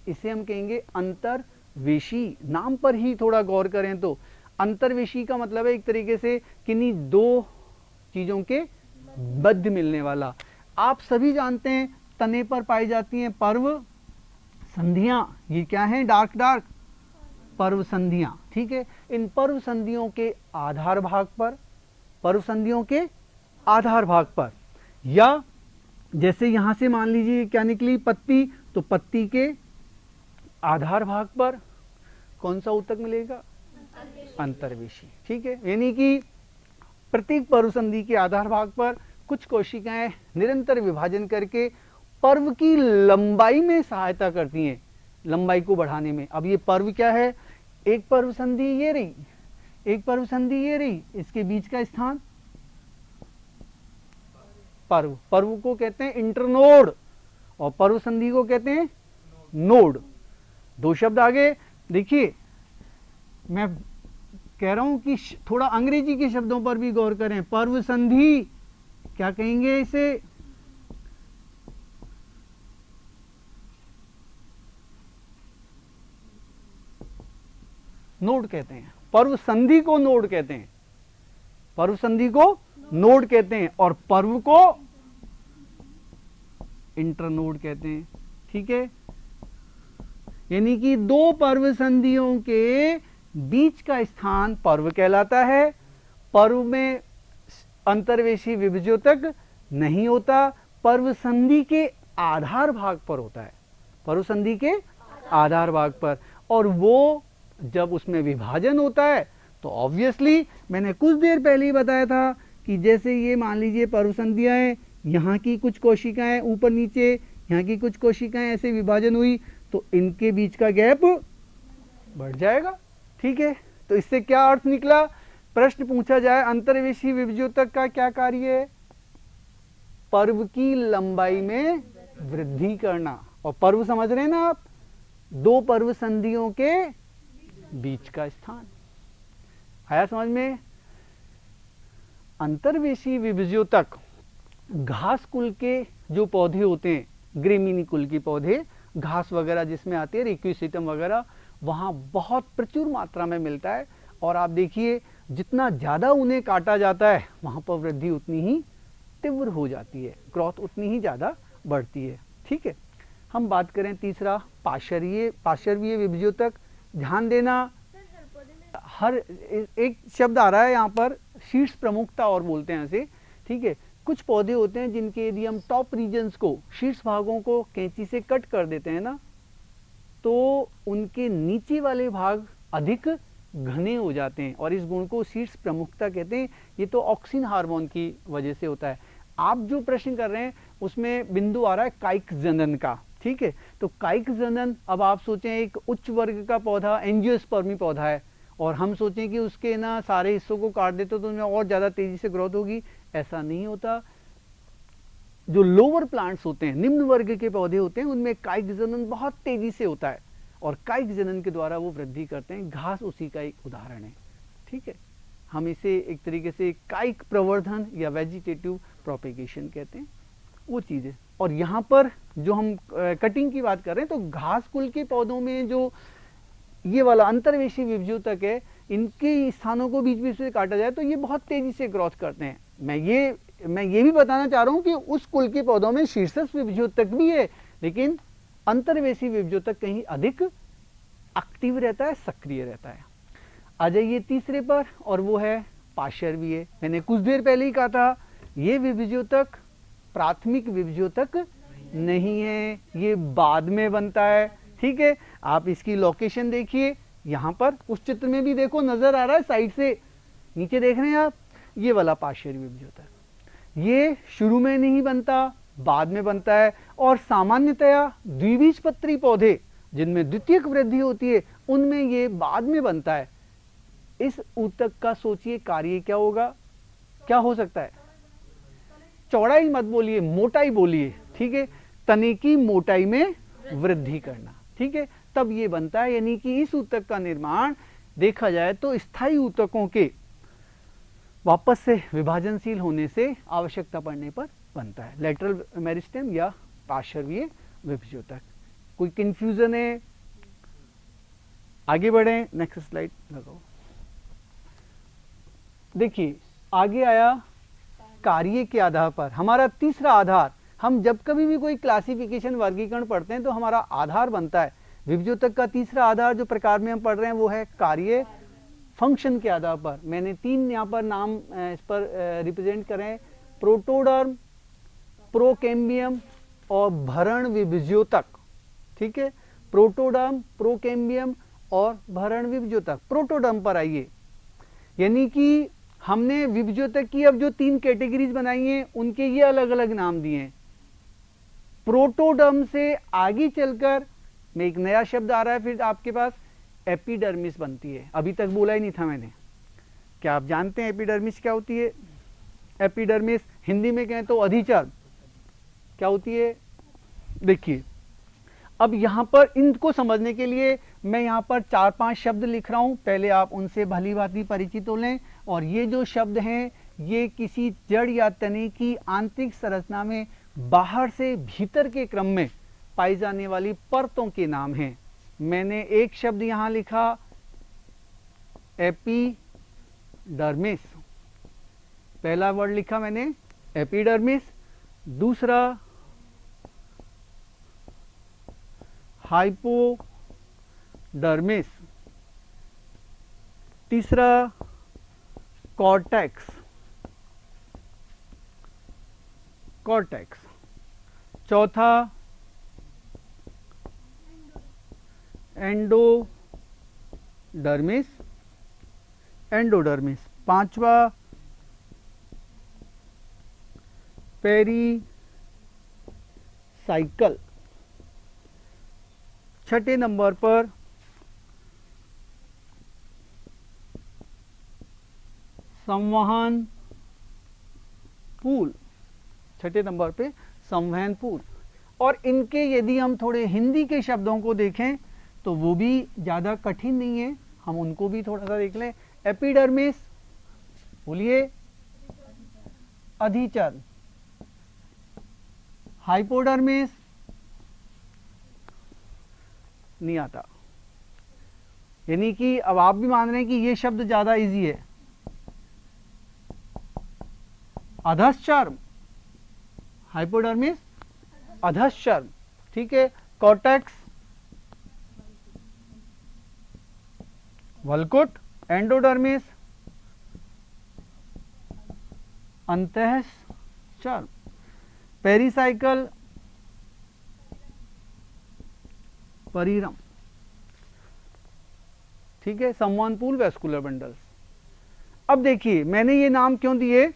इसे हम कहेंगे अंतर्वेशी। नाम पर ही थोड़ा गौर करें तो अंतर्वेशी का मतलब है एक तरीके से किन्हीं दो चीजों के बद्ध मिलने वाला। आप सभी जानते हैं तने पर पाई जाती हैं पर्व संधियां। ये क्या है? डार्क डार्क पर्व संधियां। ठीक है, इन पर्व संधियों के आधार भाग पर, पर्व संधियों के आधार भाग पर, या जैसे यहां से मान लीजिए क्या निकली पत्ती, तो पत्ती के आधार भाग पर कौन सा ऊतक मिलेगा? अंतर्वेशी। ठीक है, यानी कि प्रत्येक पर्व संधि के आधार भाग पर कुछ कोशिकाएं निरंतर विभाजन करके पर्व की लंबाई में सहायता करती हैं, लंबाई को बढ़ाने में। अब ये पर्व क्या है? एक पर्व संधि ये रही, एक पर्व संधि ये रही, इसके बीच का स्थान पर्व। पर्व को कहते हैं इंटरनोड और पर्व संधि को कहते हैं नोड। दो शब्द आगे देखिए, मैं कह रहा हूं कि थोड़ा अंग्रेजी के शब्दों पर भी गौर करें। पर्व संधि क्या कहेंगे इसे? नोड कहते हैं। पर्व संधि को नोड कहते हैं, पर्व संधि को नोड कहते हैं और पर्व को इंटरनोड कहते हैं। ठीक है, यानी कि दो पर्व संधियों के बीच का स्थान पर्व कहलाता है। पर्व में अंतर्वेशी विभज्योतक नहीं होता, पर्व संधि के आधार भाग पर होता है, पर्व संधि के आधार भाग पर। और वो जब उसमें विभाजन होता है तो ऑब्वियसली मैंने कुछ देर पहले ही बताया था कि जैसे ये मान लीजिए पर्व संधियां हैं, यहाँ की कुछ कोशिकाएं ऊपर नीचे, यहाँ की कुछ कोशिकाएं ऐसे विभाजन हुई तो इनके बीच का गैप बढ़ जाएगा। ठीक है, तो इससे क्या अर्थ निकला? प्रश्न पूछा जाए अंतर्वेशी विभज्योतक का क्या कार्य है? पर्व की लंबाई में वृद्धि करना। और पर्व समझ रहे हैं ना आप, दो पर्व संधियों के बीच का स्थान। आया समझ में? अंतर्वेशी विभज्योतक घास कुल के जो पौधे होते हैं, ग्रेमिनी कुल के पौधे, घास वगैरह जिसमें आती है, रिक्विसिटम वगैरह, वहां बहुत प्रचुर मात्रा में मिलता है। और आप देखिए जितना ज्यादा उन्हें काटा जाता है वहां पर वृद्धि उतनी ही तीव्र हो जाती है, ग्रोथ उतनी ही ज्यादा बढ़ती है। ठीक है, हम बात करें तीसरा पार्श्वीय विभज्योतक। ध्यान देना, हर एक शब्द आ रहा है यहाँ पर, शीर्ष प्रमुखता और बोलते हैं ऐसे। ठीक है, कुछ पौधे होते हैं जिनके यदि हम टॉप रीजन्स को, शीर्ष भागों को कैंची से कट कर देते हैं ना, तो उनके नीचे वाले भाग अधिक घने हो जाते हैं और इस गुण को शीर्ष प्रमुखता कहते हैं। ये तो ऑक्सिन हार्मोन की वजह से होता है। आप जो प्रश्न कर रहे हैं उसमें बिंदु आ रहा है कायिक जनन का। ठीक है, तो कायिक जनन, अब आप सोचें एक उच्च वर्ग का पौधा एंजियोस्पर्मी पौधा है और हम सोचें कि उसके ना सारे हिस्सों को काट देते तो उनमें और ज्यादा तेजी से ग्रोथ होगी, ऐसा नहीं होता। जो लोअर प्लांट्स होते हैं, निम्न वर्ग के पौधे होते हैं, उनमें कायिक जनन बहुत तेजी से होता है और कायिक जनन के द्वारा वो वृद्धि करते हैं। घास उसी का एक उदाहरण है। ठीक है, हम इसे एक तरीके से कायिक प्रवर्धन या वेजिटेटिव प्रोपेगेशन कहते हैं, वो चीज है। और यहाँ पर जो हम कटिंग की बात कर रहे हैं, तो घास कुल के पौधों में जो ये वाला अंतर्वेशी विभज्योतक है, इनके स्थानों को बीच बीच से काटा जाए तो ये बहुत तेजी से ग्रोथ करते हैं। मैं ये भी बताना चाह रहा हूं कि उस कुल के पौधों में शीर्षस्थ विभज्योतक भी है, लेकिन अंतर्वेशी विभज्योतक कहीं अधिक एक्टिव रहता है, सक्रिय रहता है। आ जाइए तीसरे पर, और वो है पार्श्वीय। मैंने कुछ देर पहले ही कहा था ये विभज्योतक प्राथमिक विभज्योतक नहीं है, ये बाद में बनता है। ठीक है, आप इसकी लोकेशन देखिए, यहां पर उस चित्र में भी देखो नजर आ रहा है, साइड से नीचे देख रहे हैं आप, ये वाला पार्श्वीय विभज्योतक। ये शुरू में नहीं बनता, बाद में बनता है। और सामान्यतया द्विबीजपत्री पौधे जिनमें द्वितीयक वृद्धि होती है, उनमें ये बाद में बनता है। इस ऊतक का सोचिए कार्य क्या होगा, क्या हो सकता है? चौड़ाई मत बोलिए, मोटाई बोलिए। ठीक है, तने की मोटाई में वृद्धि करना। ठीक है, तब ये बनता है। यानी कि इस ऊतक का निर्माण देखा जाए तो स्थायी ऊतकों के वापस से विभाजनशील होने से आवश्यकता पड़ने पर बनता है, लेटरल मेरिस्टेम या पार्श्वीय विभज्योतक। कोई कंफ्यूजन है? आगे बढ़े, नेक्स्ट स्लाइड लगाओ। देखिए आगे आया कार्य के आधार पर हमारा तीसरा आधार। हम जब कभी भी कोई क्लासिफिकेशन वर्गीकरण पढ़ते हैं तो हमारा आधार बनता है। विभज्योतक का तीसरा आधार जो प्रकार में हम पढ़ रहे हैं वो है कार्य, फंक्शन के आधार पर। मैंने तीन यहाँ पर नाम इस पर रिप्रेजेंट करें, प्रोटोडर्म, प्रोकेम्बियम और भरण विभज्योतक। ठीक है, प्रोटोडर्म, प्रोकेम्बियम और भरण विभज्योतक। प्रोटोडर्म पर आइए, यानी कि हमने विभज्योतक की अब जो तीन कैटेगरीज बनाई हैं उनके ये अलग अलग नाम दिए हैं। प्रोटोडर्म से आगे चलकर में एक नया शब्द आ रहा है फिर आपके पास, एपिडर्मिस बनती है। अभी तक बोला ही नहीं था मैंने। क्या आप जानते हैं एपिडर्मिस क्या होती है? एपिडर्मिस हिंदी में कहें तो अधिचर्म क्या होती है? देखिए अब यहां पर इनको समझने के लिए मैं यहां पर 4-5 शब्द लिख रहा हूं, पहले आप उनसे भली भांति परिचित हो लें। और ये जो शब्द हैं ये किसी जड़ या तने की आंतरिक संरचना में बाहर से भीतर के क्रम में पाई जाने वाली परतों के नाम हैं। मैंने एक शब्द यहां लिखा एपिडर्मिस, पहला वर्ड लिखा मैंने एपिडर्मिस, दूसरा हाइपोडर्मिस, तीसरा कॉर्टेक्स, चौथा एंडोडर्मिस, एंडोडर्मिस। पांचवा पेरीसाइकल। छठे नंबर पर संवहन पूल। छठे नंबर पे संवहन पूल। और इनके यदि हम थोड़े हिंदी के शब्दों को देखें तो वो भी ज़्यादा कठिन नहीं है, हम उनको भी थोड़ा सा देख लें। एपिडर्मिस, बोलिए, अधिचर्म। हाइपोडर्मिस, नहीं आता। यानी कि अब आप भी मान रहे हैं कि ये शब्द ज़्यादा इजी है। अधश्चर्म, हाइपोडर्मिस, अधश्चर्म, ठीक है। कॉर्टेक्स, वल्कुट। एंडोडर्मिस, अंतःचर्म। पेरीसाइकल, परिरम, ठीक है। संवहन पूल, वैस्कुलर बंडल्स। अब देखिए मैंने ये नाम क्यों दिए।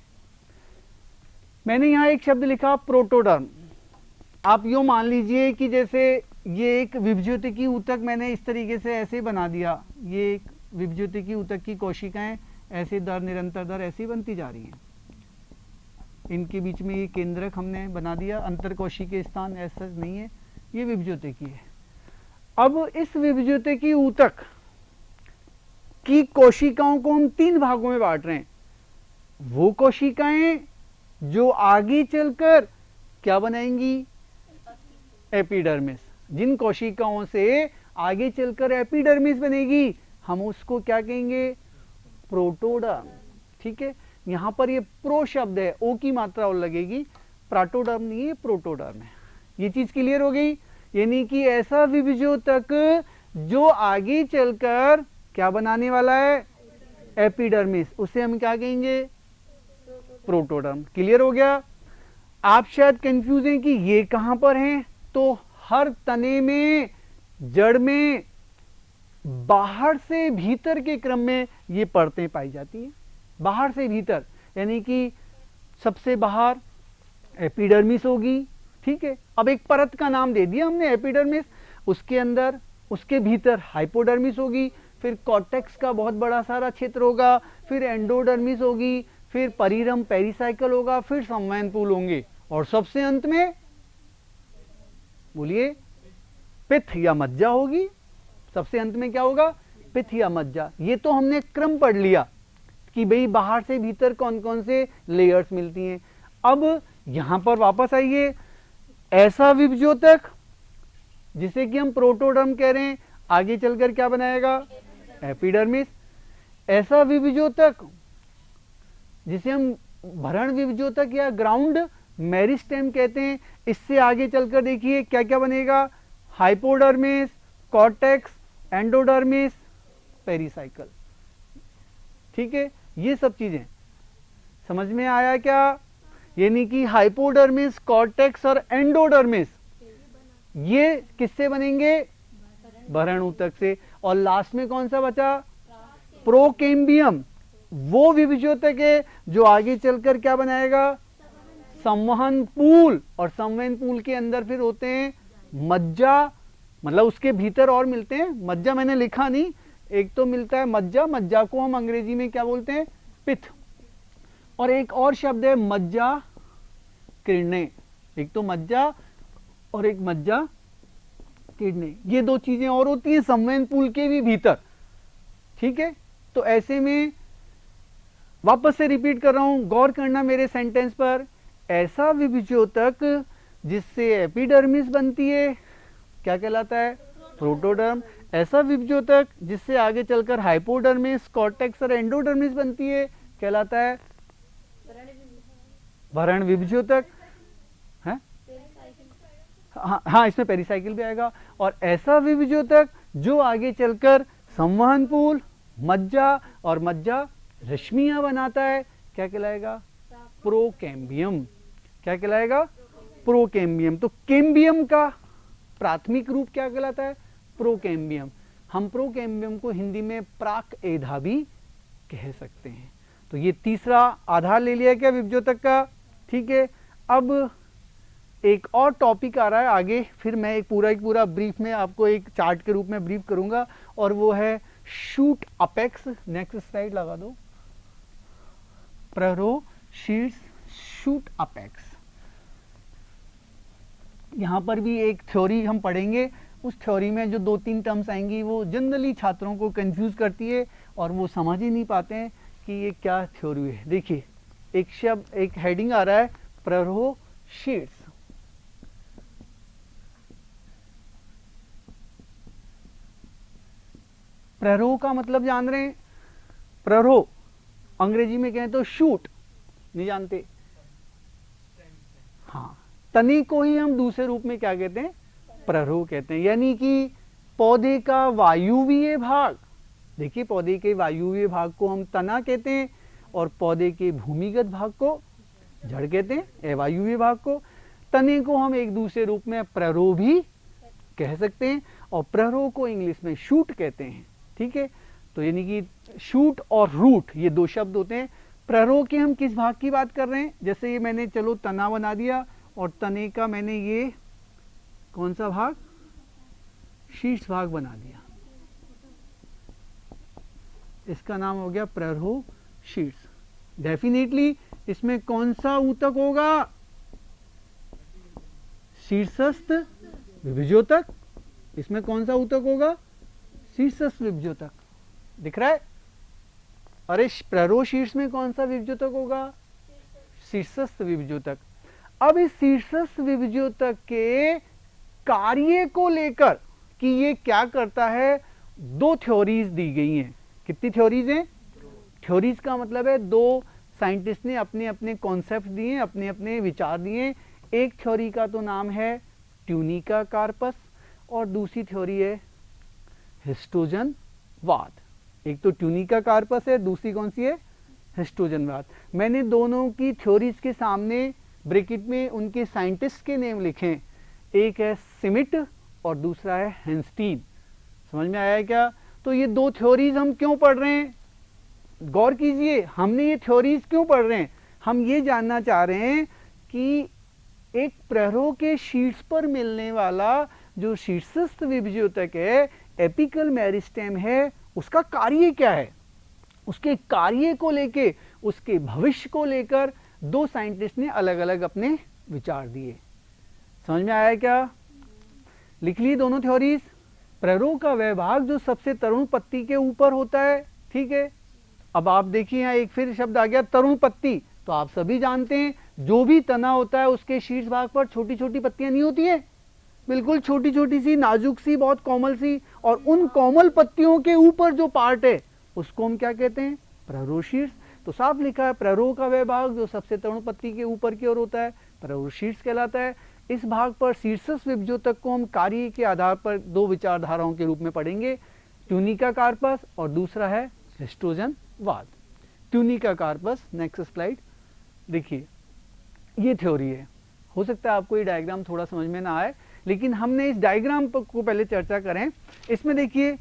मैंने यहां एक शब्द लिखा प्रोटोडर्म। आप यूं मान लीजिए कि जैसे ये एक विभज्योतिकी ऊतक मैंने इस तरीके से ऐसे बना दिया, ये एक विभज्योतिकी ऊतक की कोशिकाएं ऐसे दर निरंतर दर ऐसी बनती जा रही हैं। इनके बीच में ये केंद्रक हमने बना दिया, अंतर कोशिकीय स्थान ऐसा नहीं है, ये विभज्योतिकी है। अब इस विभज्योतिकी ऊतक की कोशिकाओं को हम तीन भागों में बांट रहे हैं। वो कोशिकाएं जो आगे चलकर क्या बनाएंगी, एपिडर्मिस। जिन कोशिकाओं से आगे चलकर एपिडर्मिस बनेगी हम उसको क्या कहेंगे, प्रोटोडर्म, ठीक है। यहां पर ये प्रो शब्द है, ओ की मात्रा और लगेगी, प्रोटोडर्म नहीं है, प्रोटोडर्म है। ये चीज क्लियर हो गई। यानी कि ऐसा विभज्योतक जो आगे चलकर क्या बनाने वाला है, एपिडर्मिस, उसे हम क्या कहेंगे, प्रोटोडर्म। क्लियर हो गया। आप शायद कंफ्यूज हैं कि ये कहां पर हैं, तो हर तने में, जड़ में, बाहर से भीतर के क्रम में ये परतें पाई जाती हैं। बाहर से भीतर यानी कि सबसे बाहर एपिडर्मिस होगी, ठीक है। अब एक परत का नाम दे दिया हमने एपिडर्मिस, उसके अंदर उसके भीतर हाइपोडर्मिस होगी, फिर कॉर्टेक्स का बहुत बड़ा सारा क्षेत्र होगा, फिर एंडोडर्मिस होगी, फिर परिरम पेरीसाइकल होगा, फिर संवहन पूल होंगे, और सबसे अंत में बोलिए पित्त या मज्जा होगी। सबसे अंत में क्या होगा, पित्त या मज्जा। ये तो हमने क्रम पढ़ लिया कि भाई बाहर से भीतर कौन कौन से लेयर्स मिलती हैं। अब यहां पर वापस आइए, ऐसा विभज्योतक जिसे कि हम प्रोटोडर्म कह रहे हैं, आगे चलकर क्या बनाएगा, एपिडर्मिस। ऐसा विभज्योतक जिसे हम भरण विभज्योतक या ग्राउंड मेरिस्टेम कहते हैं, इससे आगे चलकर देखिए क्या क्या बनेगा, हाइपोडर्मिस, कॉर्टेक्स, एंडोडर्मिस, पेरीसाइकल, ठीक है। ये सब चीजें समझ में आया क्या। यानी कि हाइपोडर्मिस, कॉर्टेक्स और एंडोडर्मिस ये किससे बनेंगे, भरण ऊतक से। और लास्ट में कौन सा बचा, प्रोकेम्बियम। वो विभज्योतक है जो आगे चलकर क्या बनाएगा, संवहन पूल। और संवहन पूल के अंदर फिर होते हैं मज्जा, मतलब उसके भीतर और मिलते हैं। मज्जा मैंने लिखा नहीं, एक तो मिलता है मज्जा, मज्जा को हम अंग्रेजी में क्या बोलते हैं, पित्त। और एक और शब्द है मज्जा किरणें। एक तो मज्जा और एक मज्जा किरणें, ये दो चीजें और होती हैं संवहन पूल के भी भीतर, ठीक है। तो ऐसे में वापस से रिपीट कर रहा हूं, गौर करना मेरे सेंटेंस पर। ऐसा विभज्योतक जिससे एपिडर्मिस बनती है क्या कहलाता है, प्रोटोडर्म। ऐसा विभज्योतक जिससे आगे चलकर हाइपोडर्मिस, कॉर्टेक्स और एंडोडर्मिस बनती है कहलाता है भरण विभज्योतक है। हाँ, इसमें पेरीसाइकिल भी आएगा। और ऐसा विभज्योतक जो आगे चलकर संवहन पूल, मज्जा और मज्जा रश्मियां बनाता है क्या कहलाएगा, प्रोकेम्बियम। क्या कहलाएगा, प्रोकेम्बियम। तो केम्बियम का प्राथमिक रूप क्या कहलाता है? प्रोकेम्बियम। हम प्रोकेम्बियम को हिंदी में प्राक एधा भी कह सकते हैं। तो ये तीसरा आधार ले लिया क्या विभज्योतक का? ठीक है। अब एक और टॉपिक आ रहा है आगे, फिर मैं एक पूरा ब्रीफ में आपको एक चार्ट के रूप में ब्रीफ करूंगा, और वो है शूट अपेक्स। नेक्स्ट स्लाइड लगा दो। प्ररो, शीर्ष, शूट अपेक्स। यहां पर भी एक थ्योरी हम पढ़ेंगे। उस थ्योरी में जो 2-3 टर्म्स आएंगी वो जनरली छात्रों को कंफ्यूज करती है और वो समझ ही नहीं पाते हैं कि ये क्या थ्योरी है। देखिए, एक शब्द, एक हेडिंग आ रहा है प्ररो शीर्ष। प्ररो का मतलब जान रहे हैं? प्ररो अंग्रेजी में कहें तो शूट, नहीं जानते? हाँ, तने को ही हम दूसरे रूप में क्या कहते हैं? प्ररो कहते हैं। यानी कि पौधे का वायुवीय भाग, देखिए पौधे के वायुवीय भाग को हम तना कहते हैं और पौधे के भूमिगत भाग को जड़ कहते हैं, अवायुवीय भाग को। तने को हम एक दूसरे रूप में प्ररो भी कह सकते हैं और प्ररो को इंग्लिश में शूट कहते हैं। ठीक है, तो यानी कि शूट और रूट ये दो शब्द होते हैं। प्ररो के हम किस भाग की बात कर रहे हैं? जैसे ये मैंने चलो तना बना दिया और तने का मैंने ये कौन सा भाग? शीर्ष भाग बना दिया, इसका नाम हो गया प्ररो शीर्ष। डेफिनेटली इसमें कौन सा ऊतक होगा? शीर्षस्थ विभज्योतक। इसमें कौन सा ऊतक होगा? शीर्षस्थ विभज्योतक। दिख रहा है? अरे प्ररो शीर्ष में कौन सा विभज्योतक होगा? शीर्षस्थ विभज्योतक। अब इस शीर्षस्थ विभज्योतक के कार्य को लेकर कि ये क्या करता है, दो थ्योरीज दी गई हैं। कितनी थ्योरीज हैं? थ्योरीज का मतलब है दो साइंटिस्ट ने अपने अपने कॉन्सेप्ट दिए, अपने अपने विचार दिए। एक थ्योरी का तो नाम है ट्यूनिका कार्पस और दूसरी थ्योरी है हिस्टोजनवाद। एक तो ट्यूनिका कार्पस है, दूसरी कौन सी है? हिस्टोजनवाद। मैंने दोनों की थ्योरीज के सामने ब्रैकेट में उनके साइंटिस्ट के नेम लिखे, एक है सिमिट और दूसरा है हेंस्टीन। समझ में आया है क्या? तो ये दो थ्योरीज हम क्यों पढ़ रहे हैं? गौर कीजिए, हमने ये थ्योरीज क्यों पढ़ रहे हैं? हम ये जानना चाह रहे हैं कि एक प्ररो के शीर्ष पर मिलने वाला जो शीर्षस्थ विभज्योतक है, एपिकल मेरिस्टेम है, उसका कार्य क्या है। उसके कार्य को लेके, उसके भविष्य को लेकर दो साइंटिस्ट ने अलग अलग अपने विचार दिए। समझ में आया क्या? लिख ली दोनों थ्योरीज। प्ररो का वह भाग जो सबसे तरुण पत्ती के ऊपर होता है। ठीक है, अब आप देखिए यहाँ एक फिर शब्द आ गया तरुण पत्ती। तो आप सभी जानते हैं जो भी तना होता है उसके शीर्ष भाग पर छोटी छोटी पत्तियां नहीं होती है, बिल्कुल छोटी छोटी सी, नाजुक सी, बहुत कोमल सी, और उन कोमल पत्तियों के ऊपर जो पार्ट है उसको हम क्या कहते हैं? प्ररो शीर्ष। तो साफ लिखा है प्ररो का वह भाग जो सबसे तरुण पत्ती के ऊपर की ओर होता है, प्ररो शीर्ष कहलाता है। इस भाग पर शीर्षस्थ विभज्योतक को हम कार्य के आधार पर दो विचारधाराओं के रूप में पढ़ेंगे, ट्यूनिका कार्पस और दूसरा है हिस्टोजनवाद। Tunica corpus, next slide. देखिए ये थ्योरी है। हो सकता है आपको ये डायग्राम थोड़ा समझ में ना आए, लेकिन हमने इस डायग्राम को पहले चर्चा करें। इसमें देखिए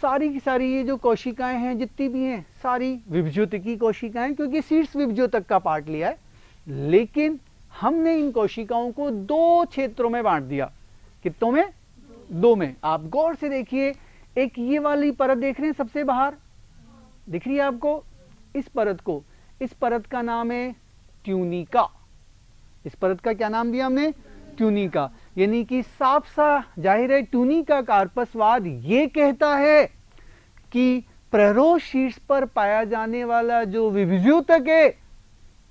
सारी की सारी ये जो कोशिकाएं हैं जितनी भी हैं सारी विभज्योतकी कोशिकाएं, क्योंकि शीर्ष विभज्योतक का पार्ट लिया है। लेकिन हमने इन कोशिकाओं को दो क्षेत्रों में बांट दिया। कितनों में? दो में। आप गौर से देखिए, एक ये वाली परत देख रहे हैं सबसे बाहर, दिख रही है आपको? इस परत को, इस परत का नाम है ट्यूनिका। इस परत का क्या नाम दिया हमने? ट्यूनिका। यानी कि साफ सा जाहिर है ट्यूनिका कार्पसवाद ये कहता है कि प्ररो शीर्ष पर पाया जाने वाला जो विभज्योतक है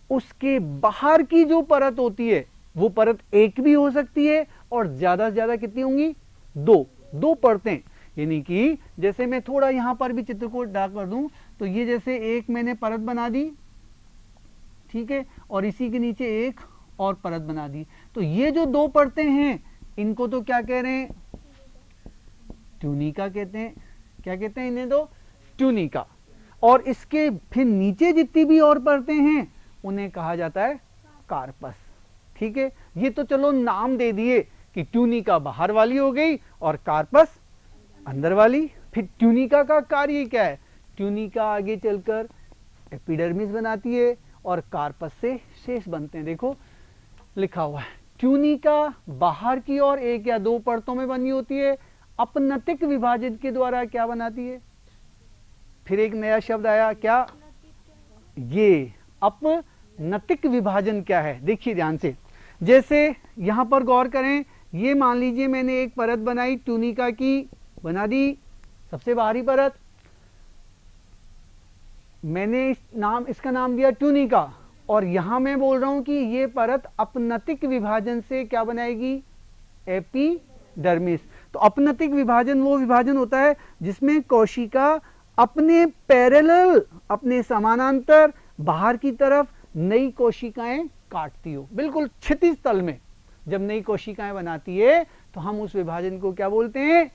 उसके बाहर की जो परत होती है वो परत एक भी हो सकती है और ज्यादा से ज्यादा कितनी होंगी? दो परतें। यानी कि जैसे मैं थोड़ा यहां पर भी चित्र को डार्क कर दूं तो ये जैसे एक मैंने परत बना दी, ठीक है, और इसी के नीचे एक और परत बना दी। तो ये जो दो परतें हैं इनको तो क्या कह रहे हैं? ट्यूनिका कहते हैं। क्या कहते हैं इन्हें? तो ट्यूनिका। और इसके फिर नीचे जितनी भी और परतें हैं उन्हें कहा जाता है कार्पस। ठीक है, ये तो चलो नाम दे दिए कि ट्यूनिका बाहर वाली हो गई और कार्पस अंदर वाली। फिर ट्यूनिका का कार्य क्या है? ट्यूनिका आगे चलकर एपिडर्मिस बनाती है और कार्पस से शेष बनते हैं। देखो लिखा हुआ है, ट्यूनिका बाहर की ओर एक या दो परतों में बनी होती है, अपनतिक विभाजन के द्वारा क्या बनाती है? फिर एक नया शब्द आया, क्या? ये अपनतिक विभाजन क्या है? देखिए ध्यान से, जैसे यहां पर गौर करें, ये मान लीजिए मैंने एक परत बनाई ट्यूनिका की, बना दी सबसे बाहरी परत, मैंने इसका नाम दिया ट्यूनिका, और यहां मैं बोल रहा हूं कि ये परत अपनतिक विभाजन से क्या बनाएगी? एपिडर्मिस। तो अपनतिक विभाजन वो विभाजन होता है जिसमें कोशिका अपने पैरेलल, अपने समानांतर बाहर की तरफ नई कोशिकाएं काटती हो, बिल्कुल क्षैतिज तल में जब नई कोशिकाएं बनाती है तो हम उस विभाजन को क्या बोलते हैं?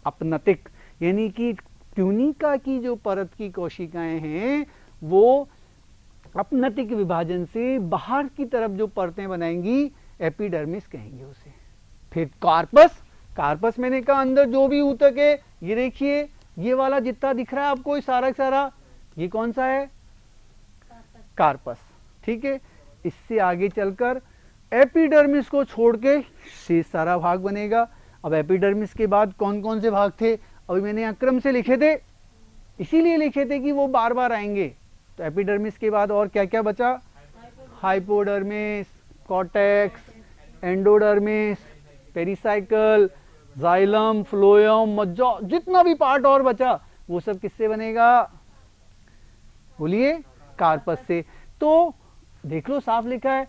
अपनतिक। यानी कि ट्यूनिका की जो परत की कोशिकाएं हैं वो अपनतिक विभाजन से बाहर की तरफ जो परतें बनाएंगी एपिडर्मिस कहेंगे उसे। फिर कार्पस, कार्पस मैंने कहा अंदर जो भी ऊतक है, ये देखिए ये वाला जितना दिख रहा है आपको सारा सारा, ये कौन सा है? कार्पस। ठीक है, इससे आगे चलकर एपिडर्मिस को छोड़ के शेष सारा भाग बनेगा। अब एपिडर्मिस के बाद कौन कौन से भाग थे? अभी मैंने यहाँ क्रम से लिखे थे, इसीलिए लिखे थे कि वो बार बार आएंगे। तो एपिडर्मिस के बाद और क्या क्या बचा? Hypodermis, cortex, endodermis, pericycle, xylem, phloem, मज्जा, जितना भी पार्ट और बचा वो सब किससे बनेगा? बोलिए, कार्पस से। तो देख लो साफ लिखा है,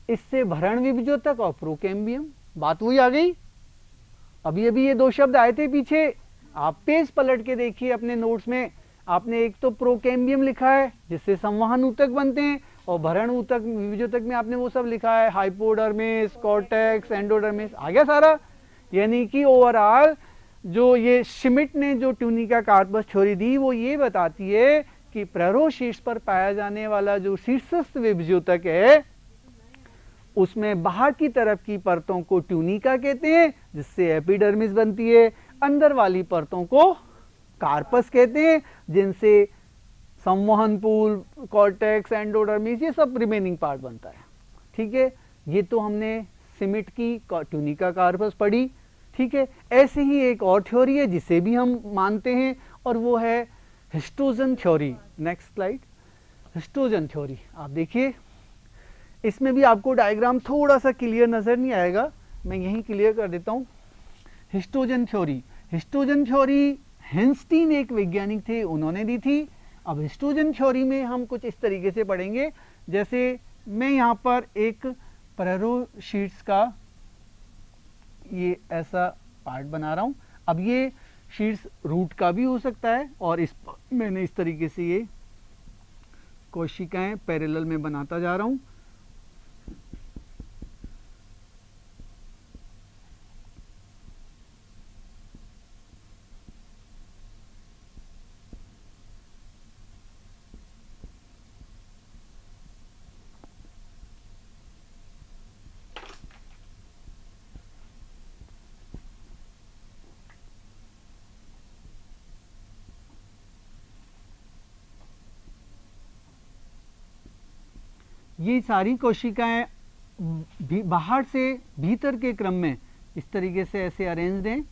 इससे भरण विभजोतक और प्रोकेम्बियम, बात वही आ गई। अभी अभी ये दो शब्द आए थे पीछे, आप पेज पलट के देखिए अपने नोट्स में, आपने एक तो प्रोकेम्बियम लिखा है जिससे संवहन ऊतक बनते हैं, और भरण ऊतक विभजोतक में आपने वो सब लिखा है, हाइपोडर्मिस, कॉर्टेक्स, एंडोडर्मिस, आ गया सारा। यानी कि ओवरऑल जो ये श्मिट ने जो ट्यूनिका कार्पस थ्योरी दी वो ये बताती है कि प्ररोह शीर्ष पर पाया जाने वाला जो शीर्षस्थ विभजोतक है उसमें बाहर की तरफ की परतों को ट्यूनिका कहते हैं जिससे एपिडर्मिस बनती है, अंदर वाली परतों को कार्पस कहते हैं जिनसे संवहन पूल, कॉर्टेक्स, एंडोडर्मिस, ये सब रिमेनिंग पार्ट बनता है। ठीक है, ये तो हमने श्मिट की ट्यूनिका कार्पस पढ़ी। ठीक है, ऐसे ही एक और थ्योरी है जिसे भी हम मानते हैं और वो है histogen theory. Next slide, histogen theory. आप देखिए इसमें भी आपको डायग्राम थोड़ा सा क्लियर नजर नहीं आएगा, मैं यहीं क्लियर कर देता हूं। हिस्टोजन थ्योरी, हिस्टोजन थ्योरी हेंस्टीन एक वैज्ञानिक थे, उन्होंने दी थी। अब हिस्टोजन थ्योरी में हम कुछ इस तरीके से पढ़ेंगे, जैसे मैं यहाँ पर एक प्ररोह शीट्स का ये ऐसा पार्ट बना रहा हूँ। अब ये शीट्स रूट का भी हो सकता है और मैंने इस तरीके से ये कोशिकाएं पैरेलल में बनाता जा रहा हूँ। ये सारी कोशिकाएं बाहर से भीतर के क्रम में इस तरीके से ऐसे अरेंज्ड हैं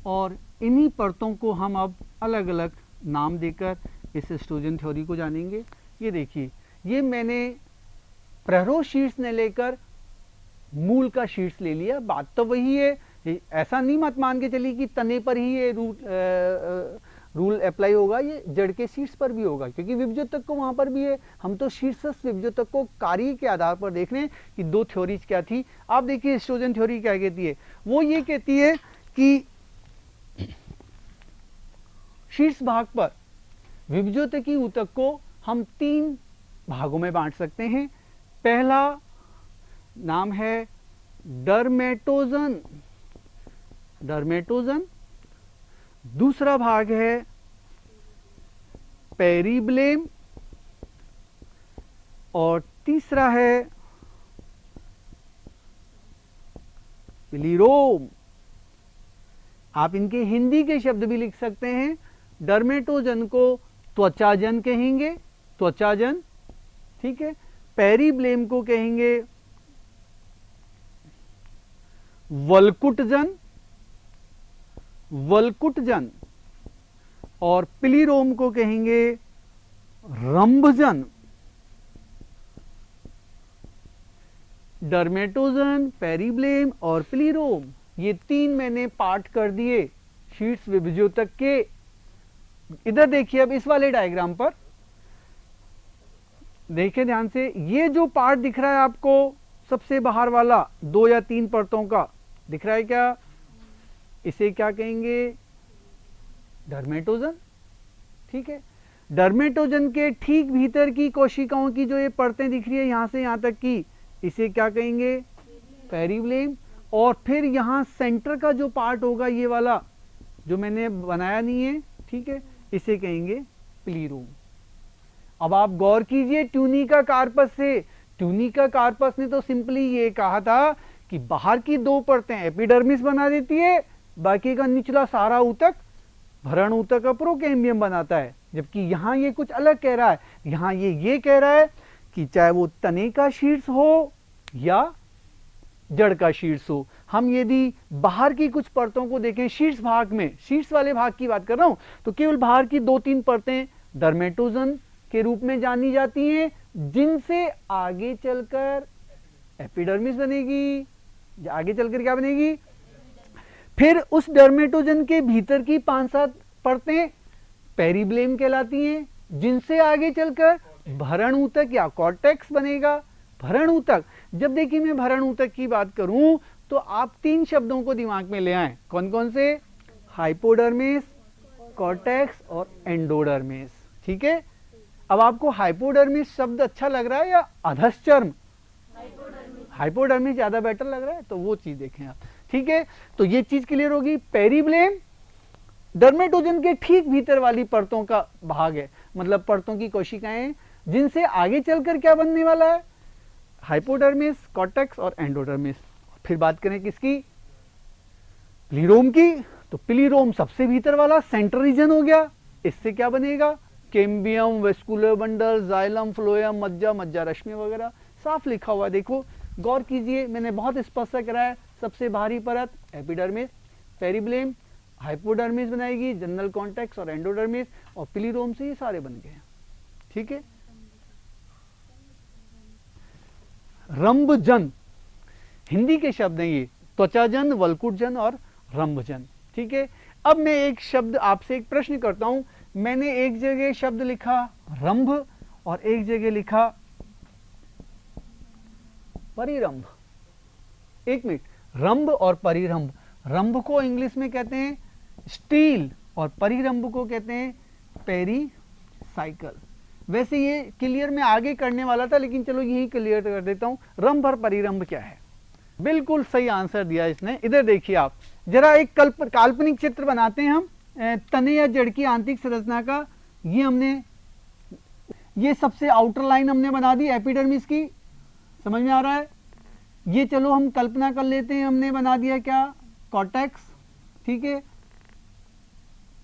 और इन्हीं परतों को हम अब अलग अलग नाम देकर इस हिस्टोजन थ्योरी को जानेंगे। ये देखिए, ये मैंने प्ररोह शीट्स ने लेकर मूल का शीट्स ले लिया, बात तो वही है। ऐसा नहीं मत मान के चलिए कि तने पर ही ये रूल अप्लाई होगा, ये जड़ के शीट्स पर भी होगा क्योंकि विभजोतक को वहां पर भी है। हम तो शीर्षस्थ विभजोतक को कार्य के आधार पर देख रहे हैं कि दो थ्योरीज क्या थी। आप देखिए हिस्टोजन थ्योरी क्या कहती है, वो ये कहती है कि शीर्ष भाग पर विभजोतकी ऊतक को हम तीन भागों में बांट सकते हैं। पहला नाम है डर्मेटोजन, डर्मेटोजन। दूसरा भाग है पेरिब्लेम और तीसरा है पिलीरोम। आप इनके हिंदी के शब्द भी लिख सकते हैं। डर्मेटोजन को त्वचाजन कहेंगे, त्वचाजन, ठीक है। पेरीब्लेम को कहेंगे वल्कुटजन, वल्कुटजन, और पिलीरोम को कहेंगे रंभजन। डर्मेटोजन, पेरीब्लेम और पिलीरोम, ये तीन मैंने पार्ट कर दिए शीट्स विभज्योतक के। इधर देखिए अब इस वाले डायग्राम पर देखिए ध्यान से, ये जो पार्ट दिख रहा है आपको सबसे बाहर वाला 2 या 3 परतों का दिख रहा है क्या, इसे क्या कहेंगे, डर्मेटोजन, ठीक है। डर्मेटोजन के ठीक भीतर की कोशिकाओं की जो ये परतें दिख रही है यहां से यहां तक की, इसे क्या कहेंगे, पेरीब्लेम। और फिर यहां सेंटर का जो पार्ट होगा ये वाला जो मैंने बनाया नहीं है, ठीक है, इसे कहेंगे पिलीरोम। अब आप गौर कीजिए ट्यूनिका कार्पस से, ट्यूनिका कार्पस ने तो सिंपली ये कहा था कि बाहर की 2 परतें एपिडर्मिस बना देती है, बाकी का निचला सारा ऊतक भरण ऊतक प्रोकेम्बियम बनाता है। जबकि यहां ये कुछ अलग कह रहा है, यहां ये कह रहा है कि चाहे वो तने का शीर्ष हो या जड़ का शीर्ष हो, हम यदि बाहर की कुछ परतों को देखें शीर्ष भाग में, शीर्ष वाले भाग की बात कर रहा हूं, तो केवल बाहर की 2-3 परतें डर्मेटोजन के रूप में जानी जाती हैं, जिनसे आगे चलकर एपिडर्मिस बनेगी। आगे चलकर क्या बनेगी, फिर उस डर्मेटोजन के भीतर की 5-7 परतें पेरीब्लेम कहलाती हैं, जिनसे आगे चलकर भरण ऊतक या कॉर्टेक्स बनेगा। भरण ऊतक, जब देखिए मैं भरण ऊतक की बात करूं तो आप 3 शब्दों को दिमाग में ले आए, कौन कौन से, हाइपोडर्मिस, कॉर्टेक्स और एंडोडर्मिस, ठीक है। अब आपको हाइपोडर्मिस शब्द अच्छा लग रहा है या अधश्चर्म, हाइपोडर्मिस ज्यादा बेटर लग रहा है, तो वो चीज देखें आप, ठीक है। तो ये चीज क्लियर होगी। पेरीब्लेम डर्मेटोजन के ठीक भीतर वाली परतों का भाग है, मतलब परतों की कोशिकाएं जिनसे आगे चलकर क्या बनने वाला है, हाइपोडर्मिस, कॉर्टेक्स और एंडोडर्मिस। फिर बात करें किसकी, पिलीरोम की, तो पिलीरोम सबसे भीतर वाला सेंटर रीजन हो गया। इससे क्या बनेगा, cambium, vascular bundle, xylem, phloem, मज्जा, मज्जा रश्मि वगैरह साफ लिखा हुआ। देखो गौर कीजिए, मैंने बहुत स्पष्ट कराया। सबसे बाहरी परत एपिडर्मिस, पेरीब्लेम, हाइपोडर्मिस बनाएगी, जनरल कॉर्टेक्स और एंडोडर्मिस, और पिलीरोम से ये सारे बन गए, ठीक है। रंभजन हिंदी के शब्द हैं ये, त्वचाजन, वल्कुटजन और रंभजन, ठीक है। अब मैं एक शब्द आपसे एक प्रश्न करता हूं, मैंने एक जगह शब्द लिखा रंभ और एक जगह लिखा परिरंभ। एक मिनट, रंभ और परिरंभ, रंभ को इंग्लिश में कहते हैं स्टील और परिरंभ को कहते हैं पेरीसाइकल। वैसे ये क्लियर मैं आगे करने वाला था, लेकिन चलो यही क्लियर कर देता हूं, रंभ और परिरंभ क्या है। बिल्कुल सही आंसर दिया इसने। इधर देखिए आप जरा एक काल्पनिक चित्र बनाते हैं हम तने या जड़ की आंतरिक संरचना का। ये हमने, ये सबसे आउटर लाइन हमने बना दी एपिडर्मिस की, समझ में आ रहा है। ये चलो हम कल्पना कर लेते हैं, हमने बना दिया क्या, कॉर्टेक्स, ठीक है।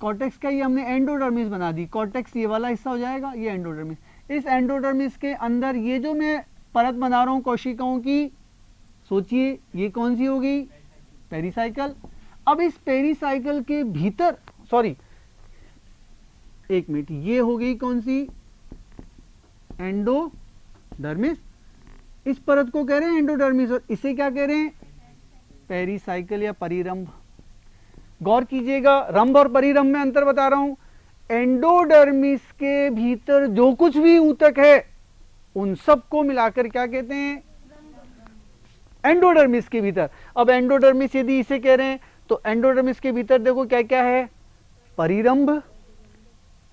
कॉर्टेक्स का ये हमने एंडोडर्मिस बना दी, कॉर्टेक्स ये वाला हिस्सा हो जाएगा, ये एंडोडर्मिस। इस एंडोडर्मिस के अंदर ये जो मैं परत बना रहा हूं कोशिकाओं की, सोचिए ये कौन सी होगी, पेरीसाइकल। अब इस पेरीसाइकल के भीतर, सॉरी एक मिनट, ये हो गई कौन सी, एंडोडर्मिस। इस परत को कह रहे हैं एंडोडर्मिस और इसे क्या कह रहे हैं, पेरीसाइकल या परिरंभ। गौर कीजिएगा, रंभ और परिरंभ में अंतर बता रहा हूं। एंडोडर्मिस के भीतर जो कुछ भी ऊतक है उन सबको मिलाकर क्या कहते हैं, एंडोडर्मिस के भीतर। अब एंडोडर्मिस यदि इसे कह रहे हैं तो एंडोडर्मिस के भीतर देखो क्या क्या है, परिरंभ,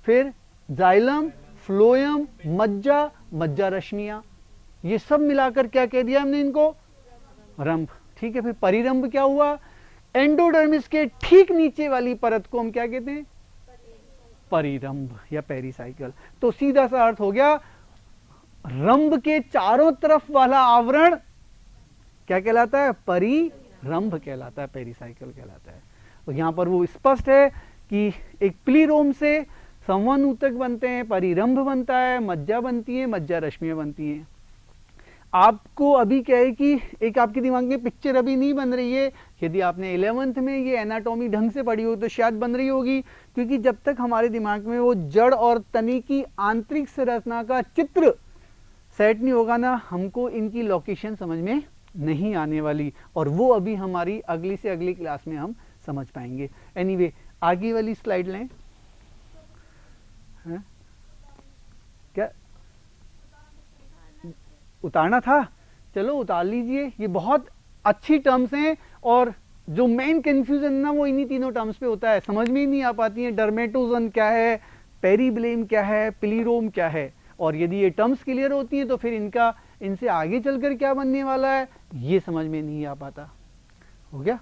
फिर जाइलम, फ्लोएम, मज्जा, मज्जा रश्मियां, ये सब मिलाकर क्या कह दिया हमने इनको, रंभ, ठीक है। फिर परिरंभ क्या हुआ, एंडोडर्मिस के ठीक नीचे वाली परत को हम क्या कहते हैं, परिरंभ या पेरीसाइकल। तो सीधा सा अर्थ हो गया, रंभ के चारों तरफ वाला आवरण क्या कहलाता है, रंभ कहलाता है, पेरिसाइकिल कहलाता है। तो यहाँ पर वो स्पष्ट है कि एक प्लीरोम से संवहन ऊतक बनते हैं, परिरंभ बनता है, मज्जा बनती है, मज्जा रश्मियां बनती हैं। आपको अभी क्या है कि एक आपके दिमाग में पिक्चर अभी नहीं बन रही है। यदि आपने 11th में ये एनाटॉमी ढंग से पढ़ी हो तो शायद बन रही होगी, क्योंकि जब तक हमारे दिमाग में वो जड़ और तनी की आंतरिक संरचना का चित्र सेट नहीं होगा ना, हमको इनकी लोकेशन समझ में नहीं आने वाली, और वो अभी हमारी अगली से अगली क्लास में हम समझ पाएंगे। एनीवे, आगे वाली स्लाइड लें। है? क्या उतारना था? चलो उतार लीजिए। ये बहुत अच्छी टर्म्स हैं, और जो मेन कंफ्यूजन ना वो इन्हीं तीनों टर्म्स पे होता है, समझ में ही नहीं आ पाती है। डर्मेटोजन क्या है, पेरीब्लेम क्या है, प्लीरोम क्या है, और यदि ये टर्म्स क्लियर होती हैं तो फिर इनसे आगे चलकर क्या बनने वाला है ये समझ में नहीं आ पाता। हो गया,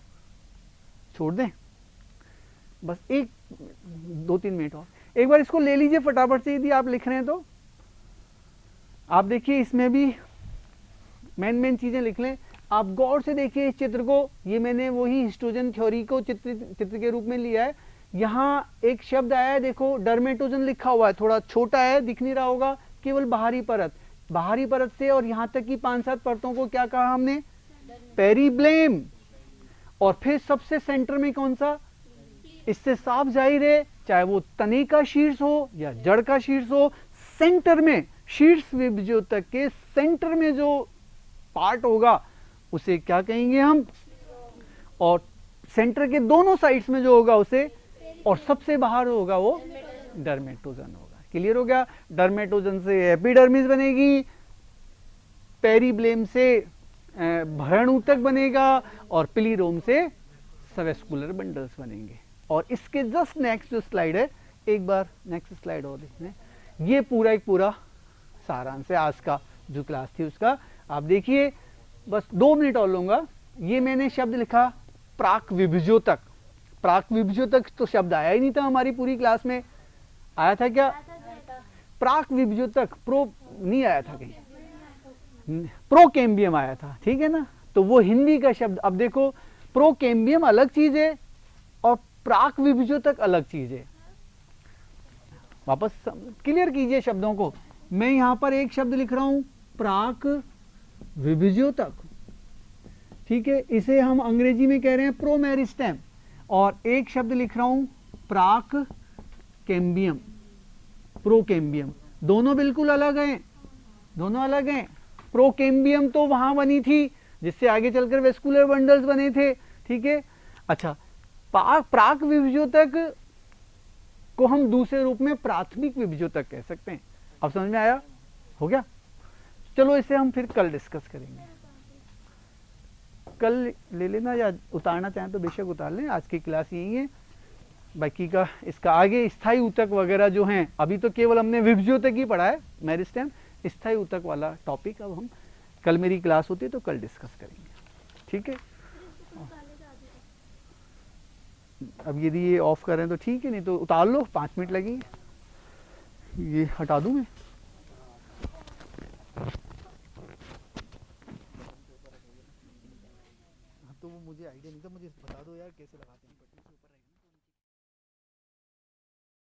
छोड़ दें, बस 1-2-3 मिनट और। एक बार इसको ले लीजिए फटाफट से, यदि आप लिख रहे हैं तो। आप देखिए इसमें भी मेन चीजें लिख लें। आप गौर से देखिए इस चित्र को, ये मैंने वही हिस्टोजन थ्योरी को चित्र के रूप में लिया है। यहाँ एक शब्द आया है, देखो डर्मेटोजन लिखा हुआ है, थोड़ा छोटा है, दिख नहीं रहा होगा, केवल बाहरी परत से और यहाँ तक की 5-7 परतों को क्या कहा हमने, पेरीब्लेम। और फिर सबसे सेंटर में कौन सा, इससे साफ जाहिर है चाहे वो तने का शीर्ष हो या जड़ का शीर्ष हो, सेंटर में शीर्ष विभज्योतक के सेंटर में जो पार्ट होगा उसे क्या कहेंगे हम, और सेंटर के दोनों साइड्स में जो होगा उसे, और सबसे बाहर होगा वो डर्मेटोजन होगा। क्लियर हो गया? डर्मेटोजन से एपिडर्मिस बनेगी, पेरीब्लेम से भरण ऊतक बनेगा, और प्लीरोम से सबवेस्कुलर बंडल्स बनेंगे। और इसके जस्ट नेक्स्ट जो स्लाइड है, एक बार नेक्स्ट स्लाइड और देखने, ये पूरा एक पूरा सारांश है आज का जो क्लास थी उसका। आप देखिए, बस 2 मिनट और लूंगा। ये मैंने शब्द लिखा प्राक विभज्योतक। प्राक विभज्योतक तो शब्द आया ही नहीं था हमारी पूरी क्लास में, आया था क्या? प्राक विभज्योतक प्रो नहीं आया था कहीं, प्रोकेम्बियम आया था, ठीक है ना। तो वो हिंदी का शब्द, अब देखो प्रोकेम्बियम अलग चीज है और प्राक विभज्योतक अलग चीज है। वापस क्लियर कीजिए शब्दों को। मैं यहां पर एक शब्द लिख रहा हूं प्राक विभज्योतक, ठीक है, इसे हम अंग्रेजी में कह रहे हैं प्रोमेरिस्टेम। और एक शब्द लिख रहा हूं प्राक कैम्बियम, प्रोकेम्बियम। दोनों बिल्कुल अलग हैं, दोनों अलग हैं। प्रोकेम्बियम तो वहां बनी थी जिससे आगे चलकर वेस्कुलर बंडल्स बने थे, ठीक है। अच्छा, प्राक विभज्योतक को हम दूसरे रूप में प्राथमिक विभज्योतक कह सकते हैं। अब समझ में आया? हो गया? चलो इसे हम फिर कल डिस्कस करेंगे। कल ले लेना, या उतारना चाहें तो बेशक उतार लें। आज की क्लास यही है, बाकी का इसका आगे स्थायी ऊतक वगैरह जो हैं, अभी तो केवल हमने विभज्योतक ही पढ़ा है, मेरिस्टेम। स्थायी ऊतक वाला टॉपिक अब हम कल, मेरी क्लास होती है तो कल डिस्कस करेंगे, ठीक है। अब यदि ये ऑफ करें तो ठीक है, नहीं तो उतार लो, 5 मिनट लगेंगे। ये हटा दूं मैं? तो वो मुझे आइडिया नहीं था, मुझे बता दो यार कैसे लगाते हैं।